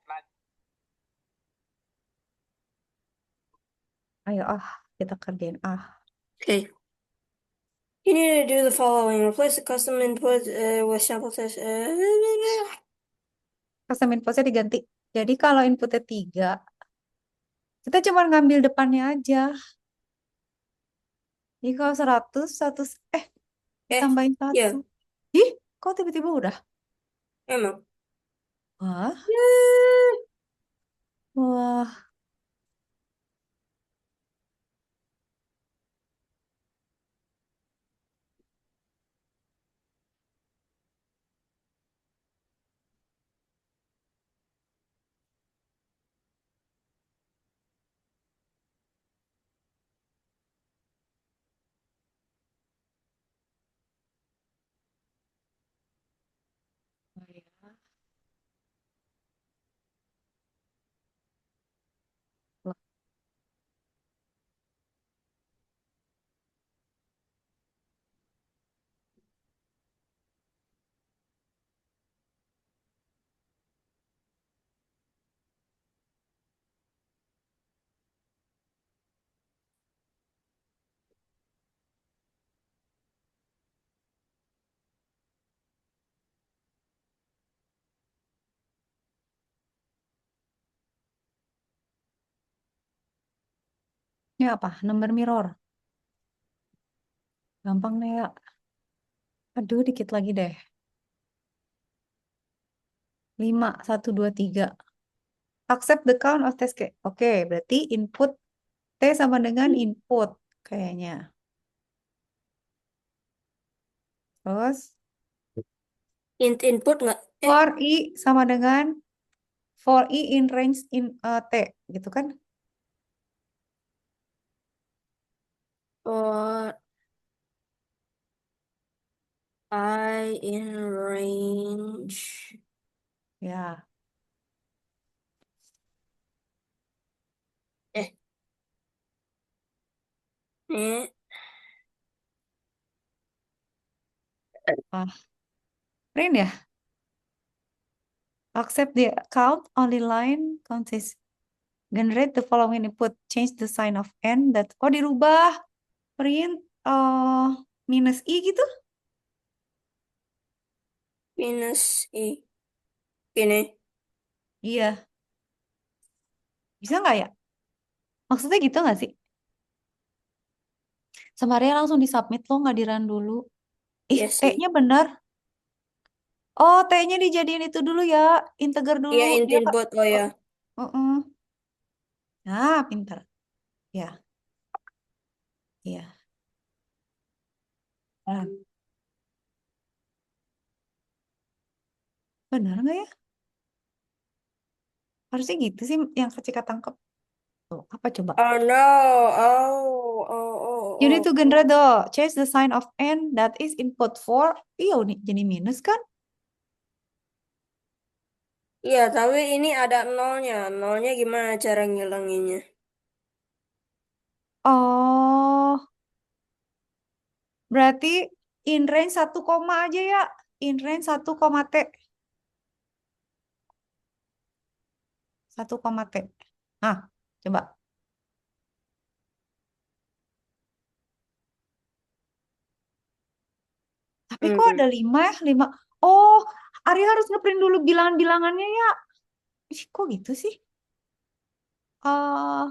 Ayo, kita kerjain. Okay. You need to do the following. Replace the custom input with sample test. Custom inputnya diganti. Jadi kalau inputnya 3, kita cuma ngambil depannya aja. Jadi kalau 100, 100, ditambahin ya, 1. Ih, kok tiba-tiba udah? emang. Wah, Eh, wah. Oh, ya. Wah, ini apa? Number mirror. Gampang nih ya. Aduh, dikit lagi deh. 5, 1, 2, 3. Accept the count of test case. Oke, berarti input T sama dengan input kayaknya. Terus input nggak? for I sama dengan for I in range in T, gitu kan? For I in range. Ya, Eh, eh, print ya. Accept the count only line consists. Generate the following input. Change the sign of n. That dirubah. Print minus I gitu. minus I. Gini. Iya. Bisa nggak ya? Maksudnya gitu nggak sih? Semaria langsung disubmit lo, nggak di-run dulu. Iya sih. T-nya bener. Oh, T-nya dijadiin itu dulu ya. Integer dulu. Iya, Ya, Kak? input. Oh ya. Uh-uh. Nah, pintar. Ya, iya. Nah, benar nggak ya? Harusnya gitu sih yang Kecika tangkap. Tuh, apa coba? Oh no. Oh, oh, oh, You need oh. to generate the change the sign of n that is input for. Iya, jadi minus kan? Iya, tapi ini ada nolnya. Nolnya gimana cara ngilanginnya? Oh, berarti in range 1 koma aja ya. In range 1 koma T. 1 koma T. Nah, coba. Tapi kok Hmm. ada 5 ya? 5. Oh, Arya harus ngeprint dulu bilangan-bilangannya ya. Ih, kok gitu sih? eh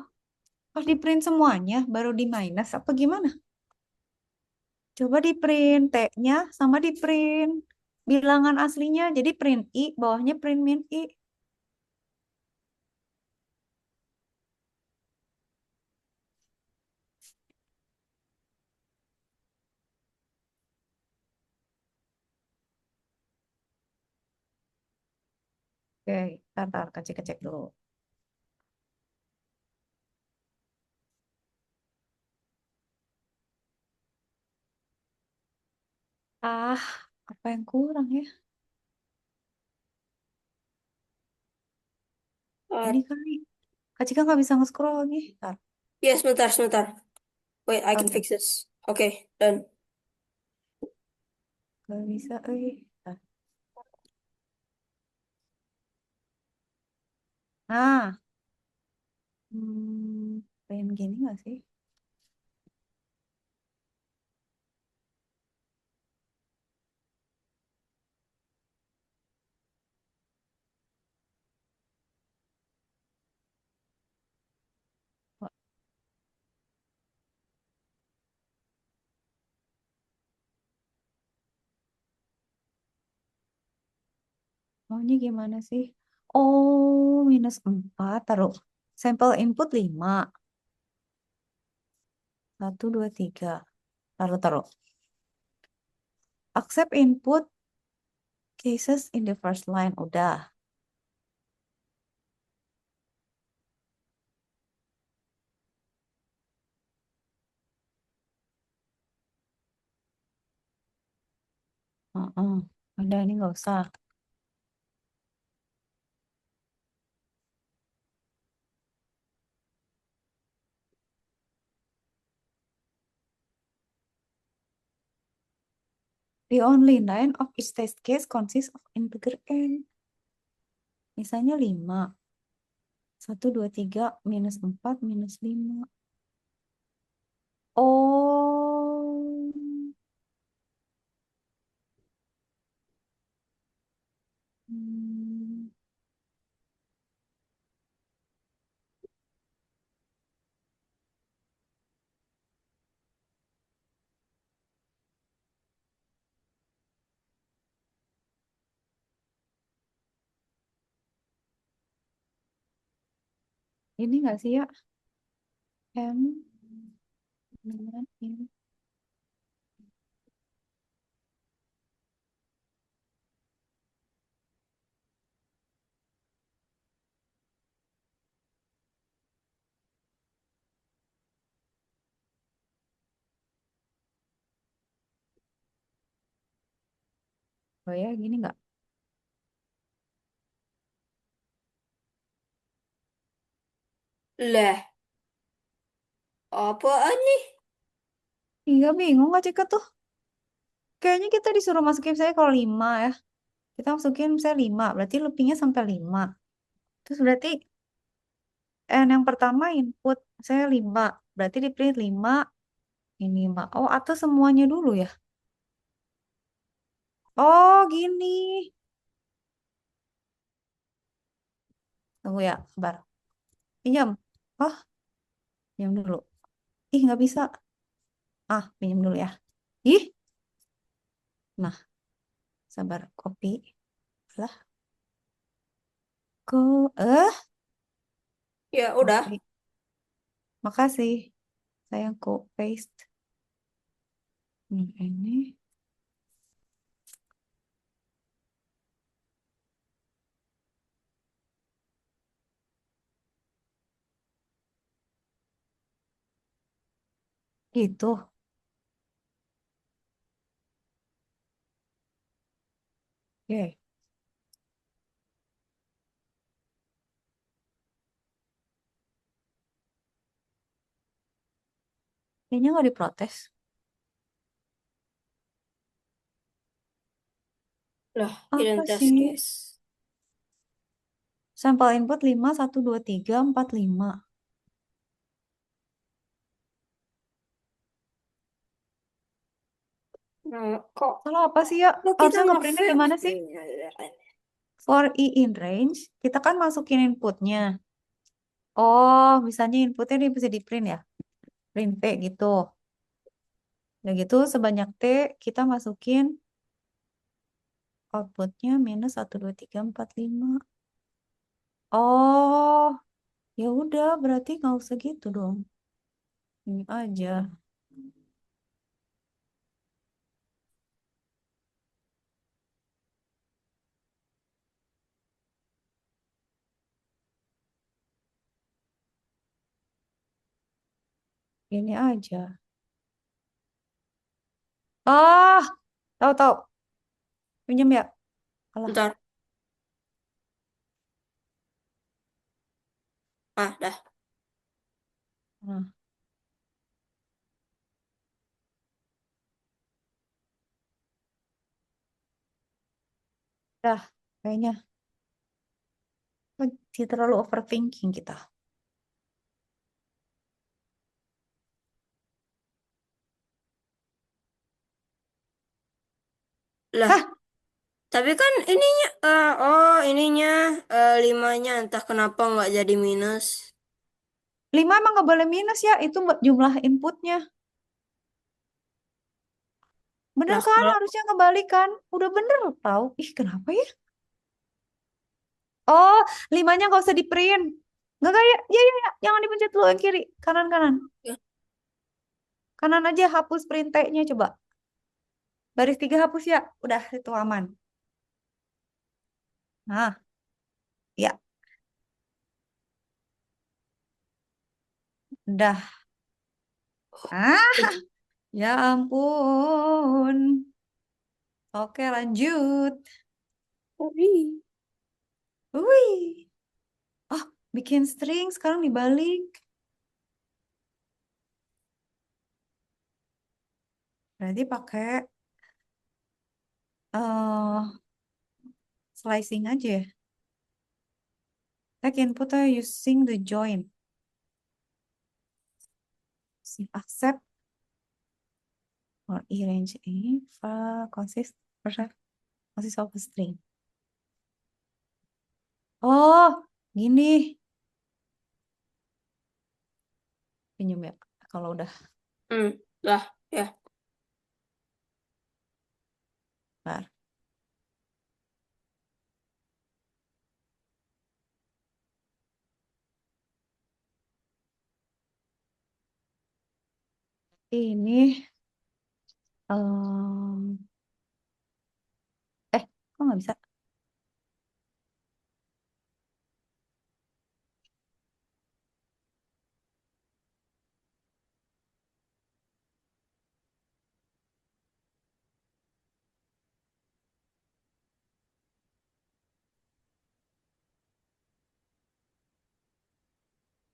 Harus di print semuanya, baru di minus apa gimana? Coba di print T-nya sama di print bilangan aslinya. Jadi print I, bawahnya print min I. Oke, ntar kecek-kecek dulu. Ah, apa yang kurang ya? Ini kali. Kak Cika nggak bisa nge-scroll lagi. Ntar. Ya, sebentar, sebentar. Wait, I can Oke, fix this. Oke, done. nggak bisa. Ntar. Nah, pengen gini nggak sih? Maunya gimana sih? Oh, minus 4. Taruh. Sampel input 5. 1, 2, 3. Taruh. Accept input cases in the first line. Udah. Udah, ini nggak usah. The only line of each test case consists of integer n. Misalnya 5. 1, 2, 3, minus 4, minus 5. Oh. Hmm. Ini nggak sih ya? M dengan ini. Oh ya, gini nggak? Lah, apaan nih? Iya, bingung nggak Cika tuh? Kayaknya kita disuruh masukin saya kalau 5 ya. Kita masukin saya 5, berarti loopingnya sampai 5. Terus berarti N yang pertama input saya 5. Berarti di print 5, ini 5. Oh, atau semuanya dulu ya? Oh, gini. Tunggu ya, sebentar. Pinjam. Oh, pinjam dulu. Ih, nggak bisa. Pinjam dulu ya. Ih, nah, sabar. Copy. Lah, Ya udah. copy. Makasih. Sayangku, paste. Ini. Gitu. Oke. Kayaknya nggak diprotes. Lah, Apa hidden test sih? case. Sampel input 5, 1, 2, 3, 4, 5. Nah, kok Salah apa sih ya? kok kita Harusnya ngeprintnya nge-fail? gimana sih? For I in range, kita kan masukin inputnya. Oh, misalnya inputnya ini bisa di print ya. Print P gitu. Udah gitu sebanyak T kita masukin outputnya minus 1, 2, 3, 4, 5. Oh, ya udah berarti nggak usah gitu dong. Ini aja. Ini aja. Ah, tahu-tahu. Pinjam ya. Alah. Bentar. Dah. Nah, dah, kayaknya masih terlalu overthinking kita. Lah, Hah, tapi kan ininya, ininya 5-nya entah kenapa nggak jadi minus. 5 emang nggak boleh minus ya, itu jumlah inputnya. Bener Lah, kan? kalau Harusnya kebalikan. Udah bener tahu. Ih, kenapa ya? Oh, 5-nya nggak usah di print. Nggak kayak, ya, ya, ya, jangan dipencet dulu yang kiri, kanan, kanan. Ya. Kanan aja hapus print T-nya coba. Baris 3 hapus ya, udah itu aman. Nah, ya, udah. Ah, ya ampun. Oke, lanjut. Ui. Wih. Oh, bikin string sekarang dibalik. Berarti pakai eh slicing aja ya. Take input using the join. Accept or arrange if consist of a string. Oh, gini. Pinjam ya. Kalau udah. Lah, ya. Bentar. Ini em, kok nggak bisa?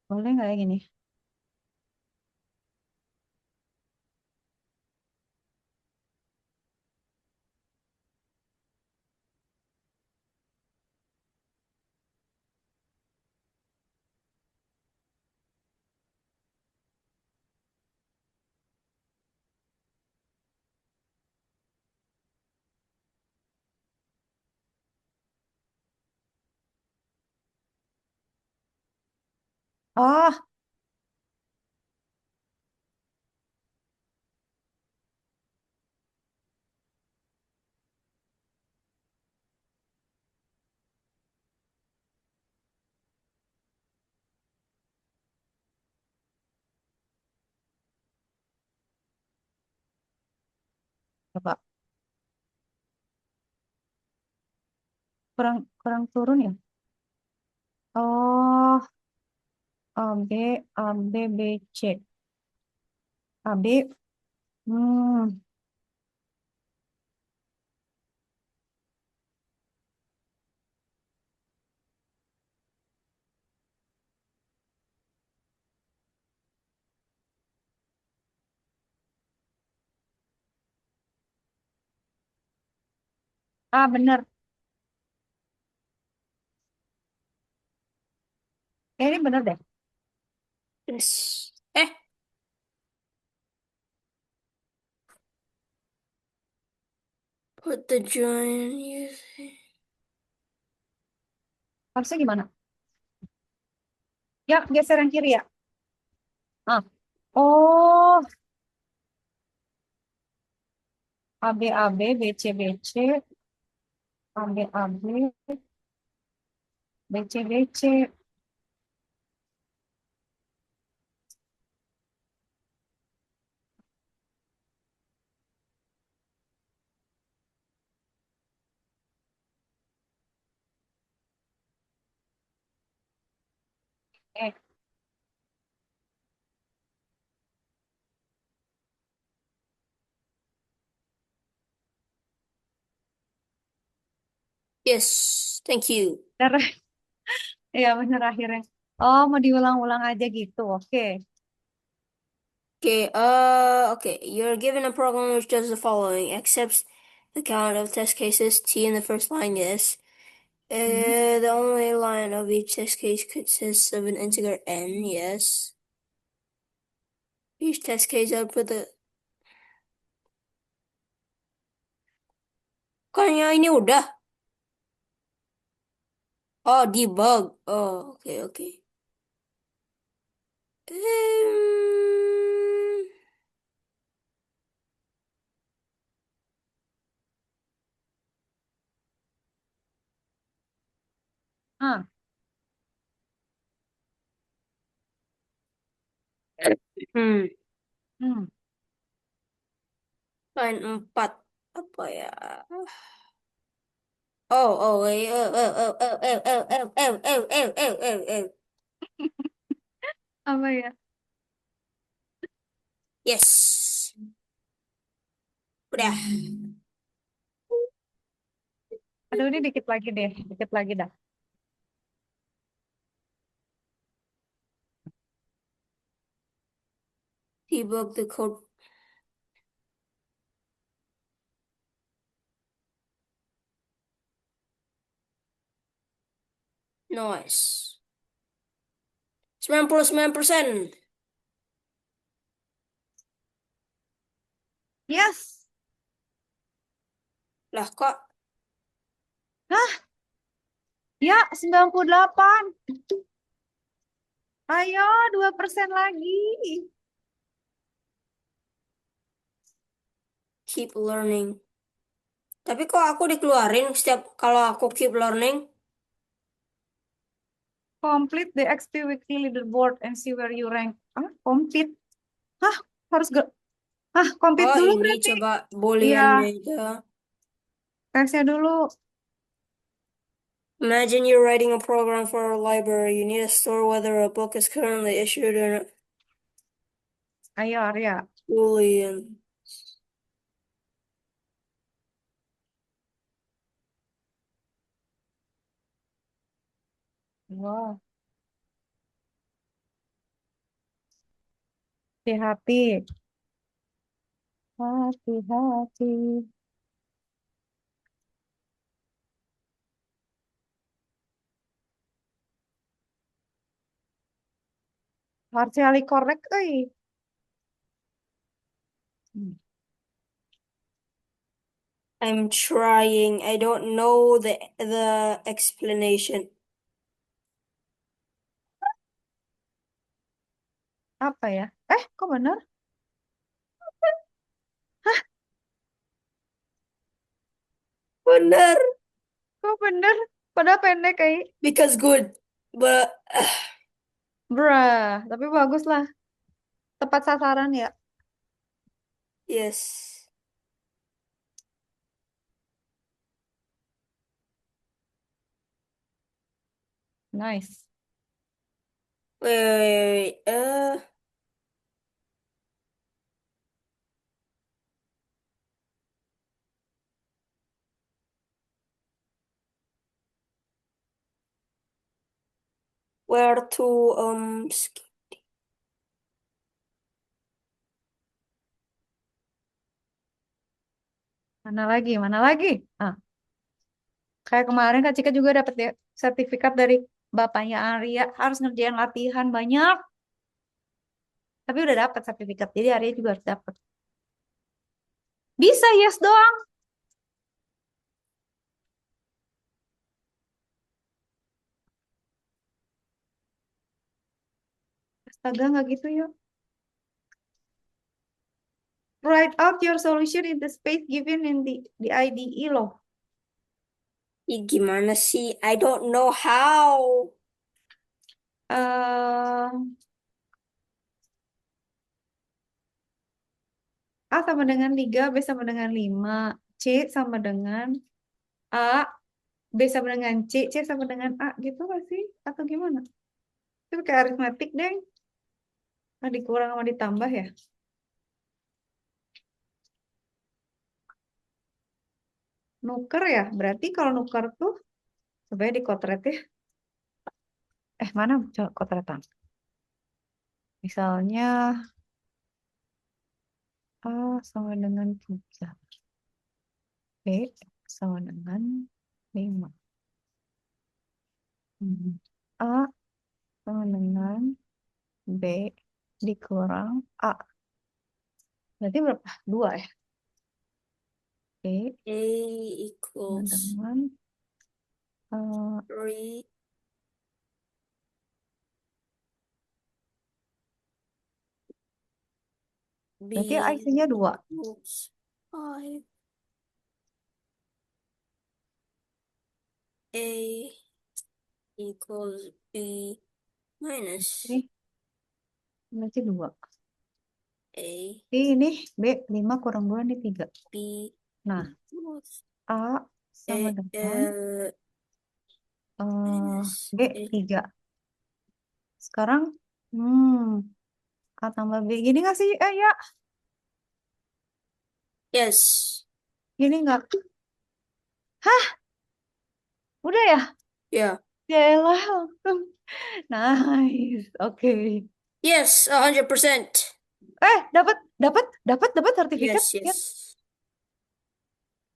Boleh nggak ya gini? Oh, coba kurang kurang turun ya? Oh, A B A B B C A B. Hmm, bener. Ini bener deh. Yes. Put the join using. Harusnya gimana? Ya, geser yang kiri ya. Ah. Oh, A B A B B C B C A B A B B C B C. Eh, Yes, thank you. bener. Ya, bener akhirnya. Oh, mau diulang-ulang aja gitu. Oke. Okay. You're given a program which does the following: accepts the count of test cases T in the first line, yes. The only line of each test case consists of an integer n, yes. Each test case output the. Bukannya ini udah? Oh, debug. Oh, oke. Em, Ah, Hmm, hmm. poin 4 apa ya? Oh, Apa ya? yes, udah. Aduh, ini dikit lagi deh. Dikit lagi dah. Debug the code. Nice. 99%. Yes. Lah kok Hah? Ya, 98. Ayo, 2% lagi. keep learning. Tapi kok aku dikeluarin setiap kalau aku keep learning? Complete the XP Weekly leaderboard and see where you rank. Ah, complete. Hah? Harus gak? Ah, complete Oh, dulu ini berarti. coba Iya, booleannya aja. tesnya dulu. Imagine you're writing a program for a library. You need to store whether a book is currently issued in a Ayo, Arya. boolean. Wow. Hati-hati. Hati-hati. Partially correct, euy. Hmm. I'm trying. I don't know the explanation. Apa ya? Kok bener? Bener, Kok bener? Padahal pendek, kayak. because good. But Bruh, tapi bagus lah. Tepat sasaran ya. yes. Nice. Wait. Where to Mana lagi? Mana lagi? Ah, kayak kemarin Kak Cika juga dapat ya sertifikat dari bapaknya Arya harus ngerjain latihan banyak. Tapi udah dapat sertifikat. Jadi Arya juga harus dapat. Bisa yes doang. Astaga nggak gitu yuk. Write out your solution in the space given in the IDE loh. Ih, gimana sih? I don't know how. eh A sama dengan 3, B sama dengan 5, C sama dengan A, B sama dengan C sama dengan A gitu gak sih? Atau gimana? Itu kayak aritmetik deh. Nah, dikurang sama ditambah ya. Nuker ya? Berarti kalau nuker tuh sebenarnya dikotret ya. Mana coba kotretan? Misalnya A sama dengan 3, B sama dengan 5. A sama dengan B dikurang A. Berarti berapa? 2 ya? B A sama equals dengan 3. B berarti A isinya 2. equals 5. A equals B minus Ini berarti 2. A Ini B 5 kurang 2 ini 3. B Nah, equals A sama A dengan minus B A. 3. Sekarang A tambah B. Gini nggak sih? Ya. Yes. Gini nggak? Hah? Udah ya? Ya. Yaelah. Langsung. Nice. Oke. Yes, 100%. Dapat sertifikat. Yes, Lihat. yes.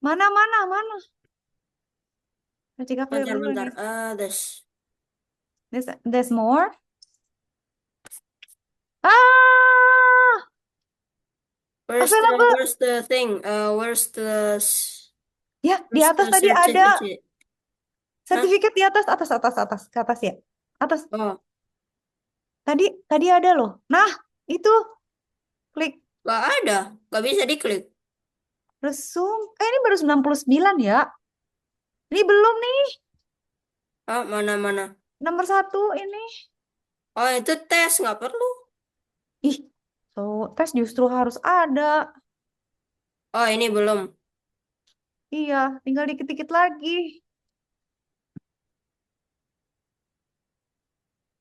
Mana? Cika clear Bentar, dulu bentar. nih. This. There's more. Ah, available. Where's the thing? Where's the Ya, di where's atas the tadi ada certificate? Hah? sertifikat di atas, ke atas ya. Atas. Oh, Tadi ada loh. Nah, itu klik nggak ada. Nggak bisa diklik. resume. Ini baru 99 ya. Ini belum nih. Ah, mana? Nomor 1 ini. Oh, itu tes. Nggak perlu. Ih, tes justru harus ada. Oh, ini belum. Iya, tinggal dikit-dikit lagi.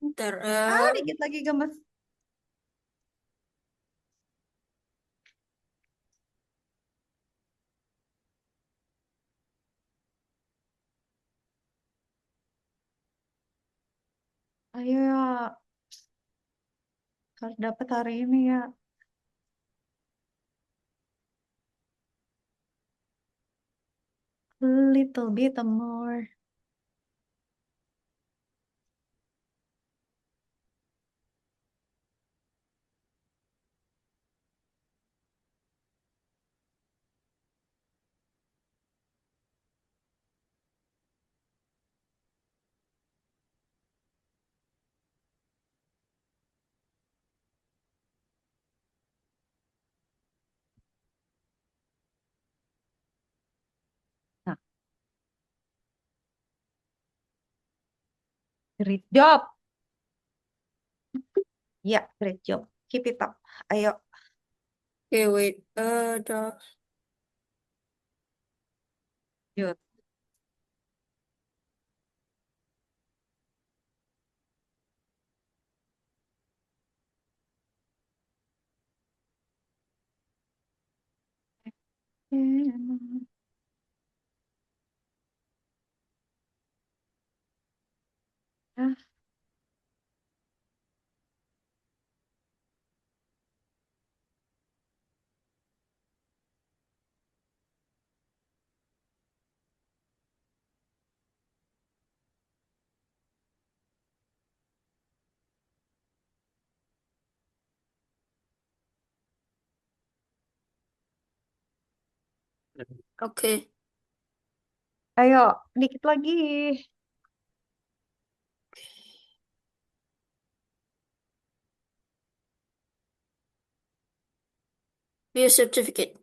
Bentar. Dikit lagi gemes. Ayo ya, harus dapat hari ini ya. A little bit more. Nah, great job. Ya, great job. Keep it up. Ayo. Okay, wait. Yuk. Ah, Oke. Ayo, dikit lagi. View certificate.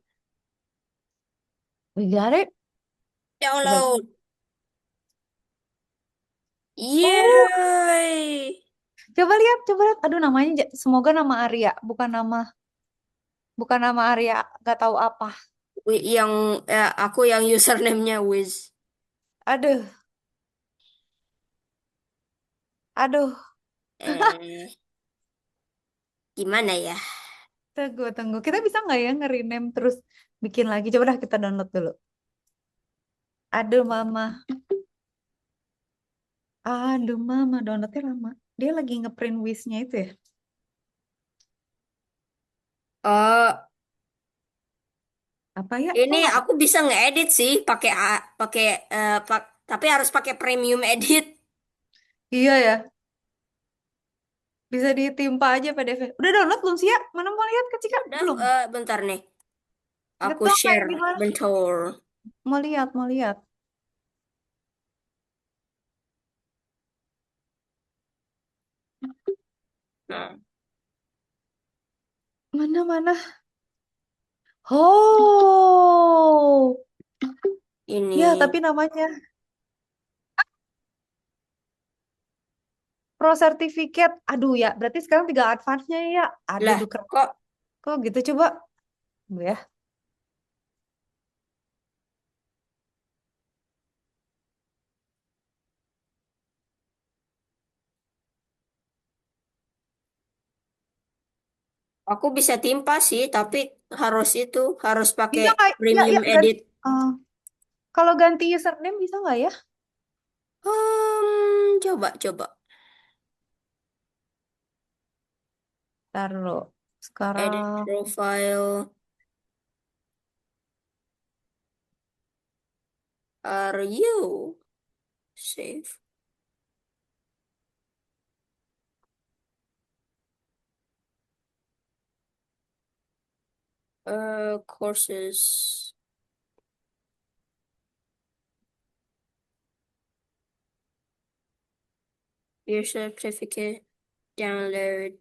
We got it. Coba. Download. Oh, Yay! coba lihat. Aduh, namanya semoga nama Arya, bukan nama Arya, gak tahu apa. Yang aku yang username-nya Wiz. Aduh, aduh. Eh, gimana ya? Tunggu. Kita bisa nggak ya nge-rename terus bikin lagi? Coba dah kita download dulu. Aduh, mama. Downloadnya lama. Dia lagi ngeprint wish-nya itu ya. Oh, Apa ya? ini Kok nggak? aku bisa ngedit sih pakai tapi harus pakai premium edit. Iya ya. Bisa ditimpa aja PDF. Udah download belum sih ya? Mana mau lihat Kak Cika? Udah, Belum. bentar nih. Nggak Aku tahu kayak share gimana. bentar. Mau lihat. Nah, Mana? Oh. ini Ya, tapi namanya Pro Certificate. Aduh ya, berarti sekarang tinggal advance-nya ya. Aduh, Lah, kok kok gitu coba. Tunggu ya. aku bisa timpa sih, tapi harus pakai Bisa nggak? Ya, premium ya, edit. kalau ganti username bisa nggak ya? Coba coba Taruh. edit Sekarang profile. Are you safe? Courses. Your certificate download.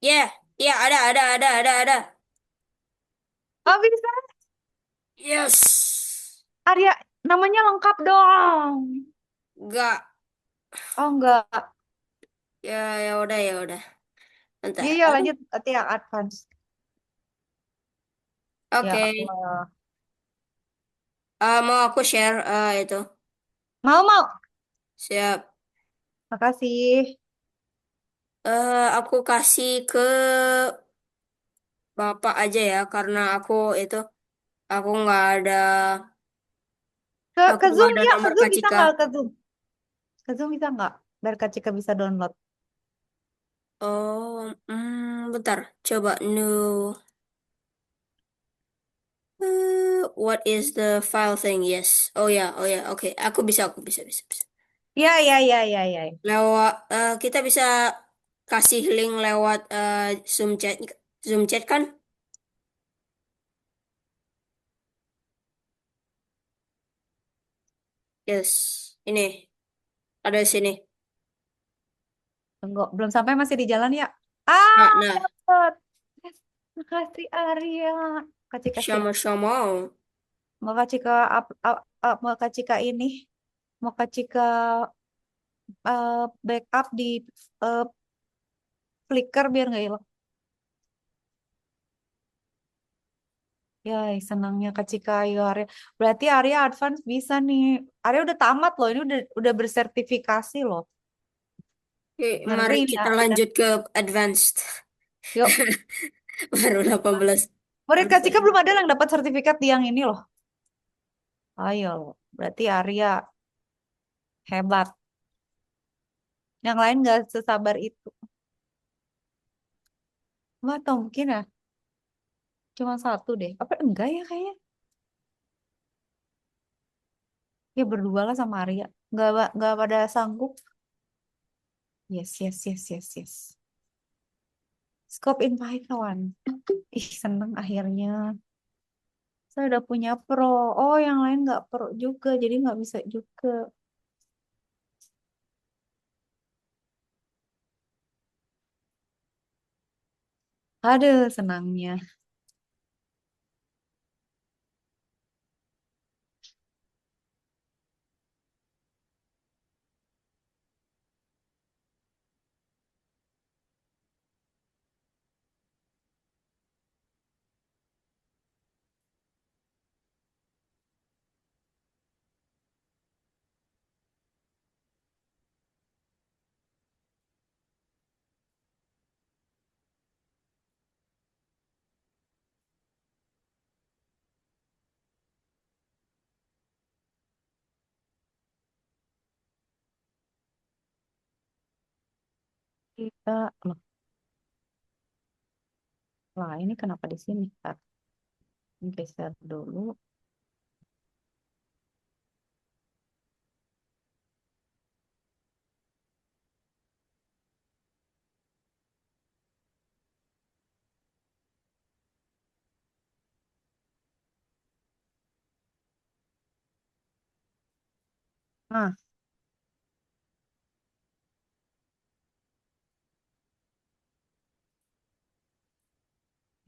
Ya, ya ada. oh bisa. Yes. Arya, namanya lengkap dong. Enggak. Oh enggak. Ya, ya udah. Bentar. Iya, lanjut berarti yang advance. Ya Oke. Allah. Mau aku share itu. Mau, mau. Siap. Makasih. Aku kasih ke Bapak aja ya, karena aku nggak ada, aku Ke nggak Zoom ada ya, ke nomor Zoom Kak bisa Cika. nggak ke Zoom? Ke Zoom bisa nggak? Biar Kak Cika bisa download. Oh, bentar. Coba no. What is the file thing? Yes. Oh ya. Oke. Aku bisa. Ya, ya, ya, ya, ya. Lewat, kita bisa kasih link lewat Zoom chat kan? Yes. Ini ada di sini. Tunggu, belum sampai masih di jalan ya? Nah, Dapet. Makasih Arya. Kak Cika sip. sama-sama. Mau Kak Cika mau Kak Cika ini, mau Kak Cika backup di eh, Flickr biar nggak hilang. Ya, senangnya Kak Cika, ayo Arya. Berarti Arya advance bisa nih. Arya udah tamat loh, ini udah bersertifikasi loh. Oke, Ngeri mari nih kita Arya. lanjut ke advanced. Yuk, Baru 18. murid Kak Cika belum Persen. ada yang dapat sertifikat di yang ini loh. Ayo, berarti Arya hebat. Yang lain nggak sesabar itu. Wah, atau mungkin ya, cuma satu deh. Apa enggak ya kayaknya? Ya berdua lah sama Arya. Nggak pada sanggup. Yes. Scope in Python. Ih, seneng akhirnya. Saya udah punya pro. Oh, yang lain nggak pro juga, jadi nggak bisa juga. Aduh, senangnya. Kita, loh, lah ini kenapa di sini? Ntar, geser dulu.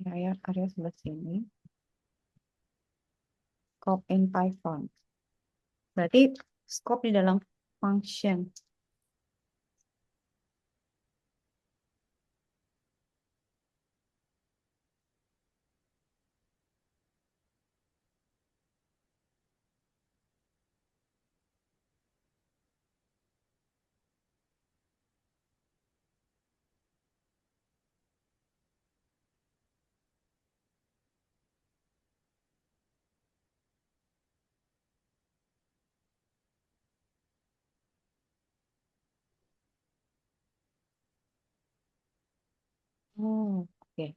Nah, ya, area sebelah sini. Scope in Python. Berarti scope di dalam function. Oh, oke.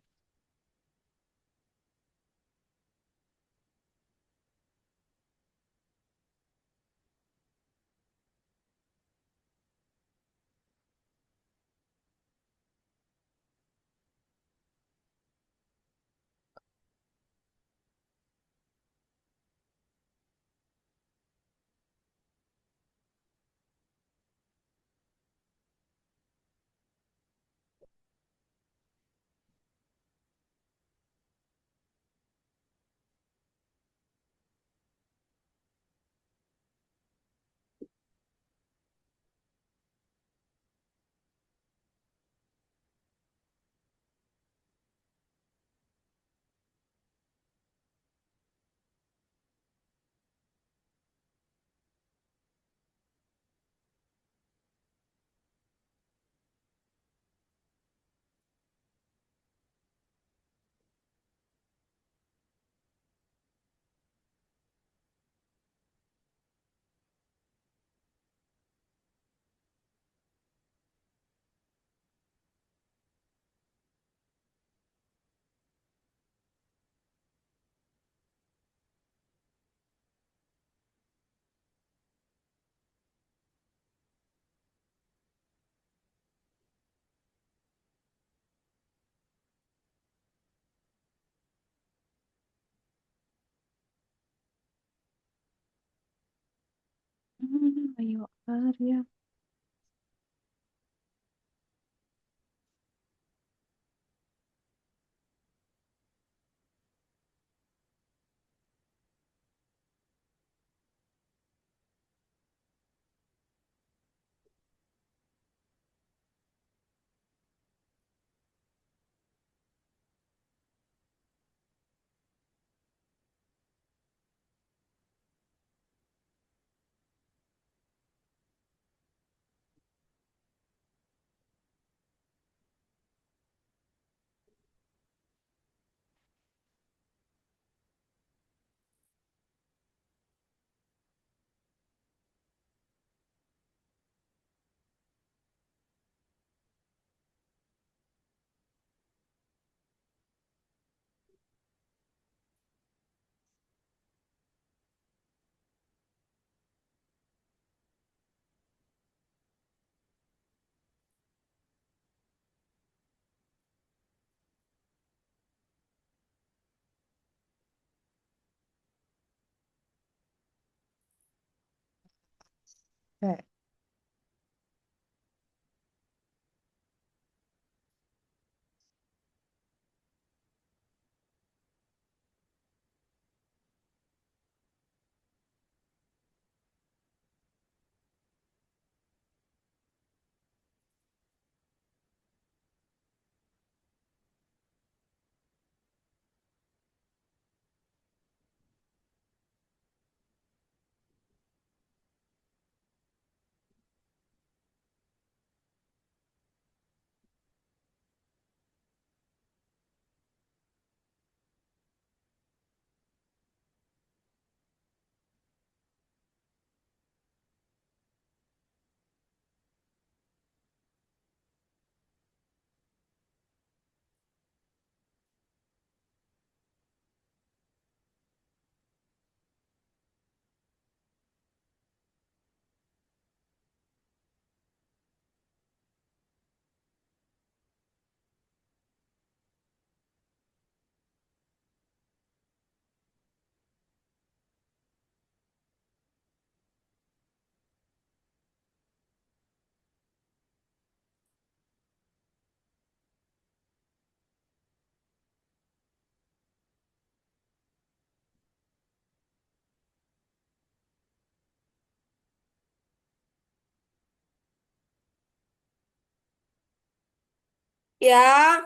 Ayo, Arya. Oke. Ya,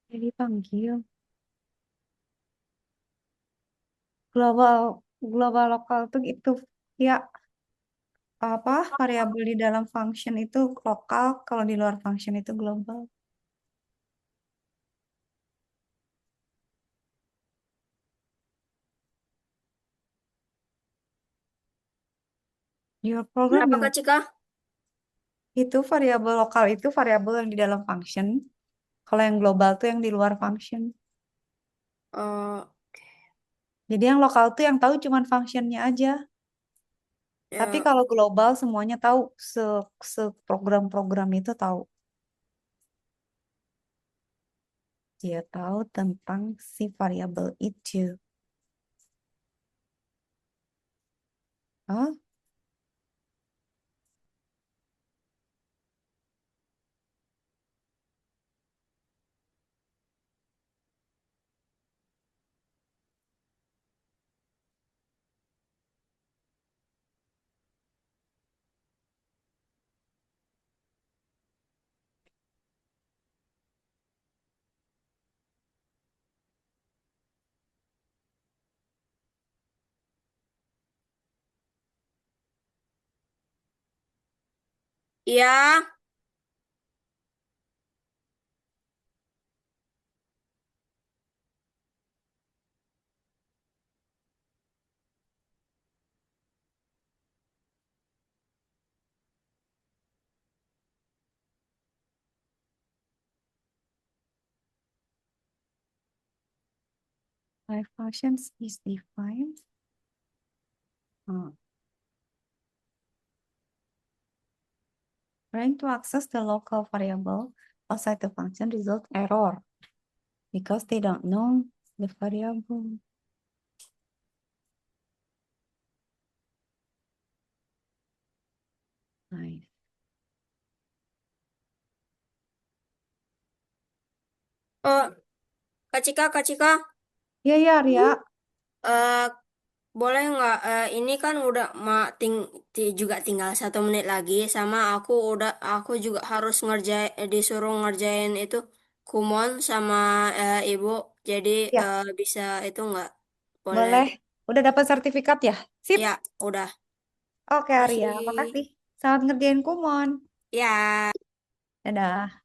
Jadi panggil global global lokal tuh itu ya apa variabel di dalam function itu lokal, kalau di luar function itu global. Your program kenapa will Kak Cika? itu variabel lokal itu variabel yang di dalam function. Kalau yang global tuh yang di luar function. Eh, Jadi yang lokal tuh yang tahu cuman functionnya aja. Tapi ya, kalau global semuanya tahu se se program-program itu tahu. Dia tahu tentang si variabel itu. Oh, ya, my functions is defined. Oh. Trying to access the local variable outside the function result error because they don't know the variable. Nice. oh, Kak Cika, Ya ya Ria. eh, boleh nggak? Ini kan udah juga tinggal 1 menit lagi, sama aku juga harus disuruh ngerjain itu kumon sama ibu, jadi Ya, bisa itu nggak? Boleh? boleh. Udah dapat sertifikat ya? Sip. Ya, udah. Oke Arya, Kasih. makasih. Selamat ngerjain kumon. Ya. Dadah.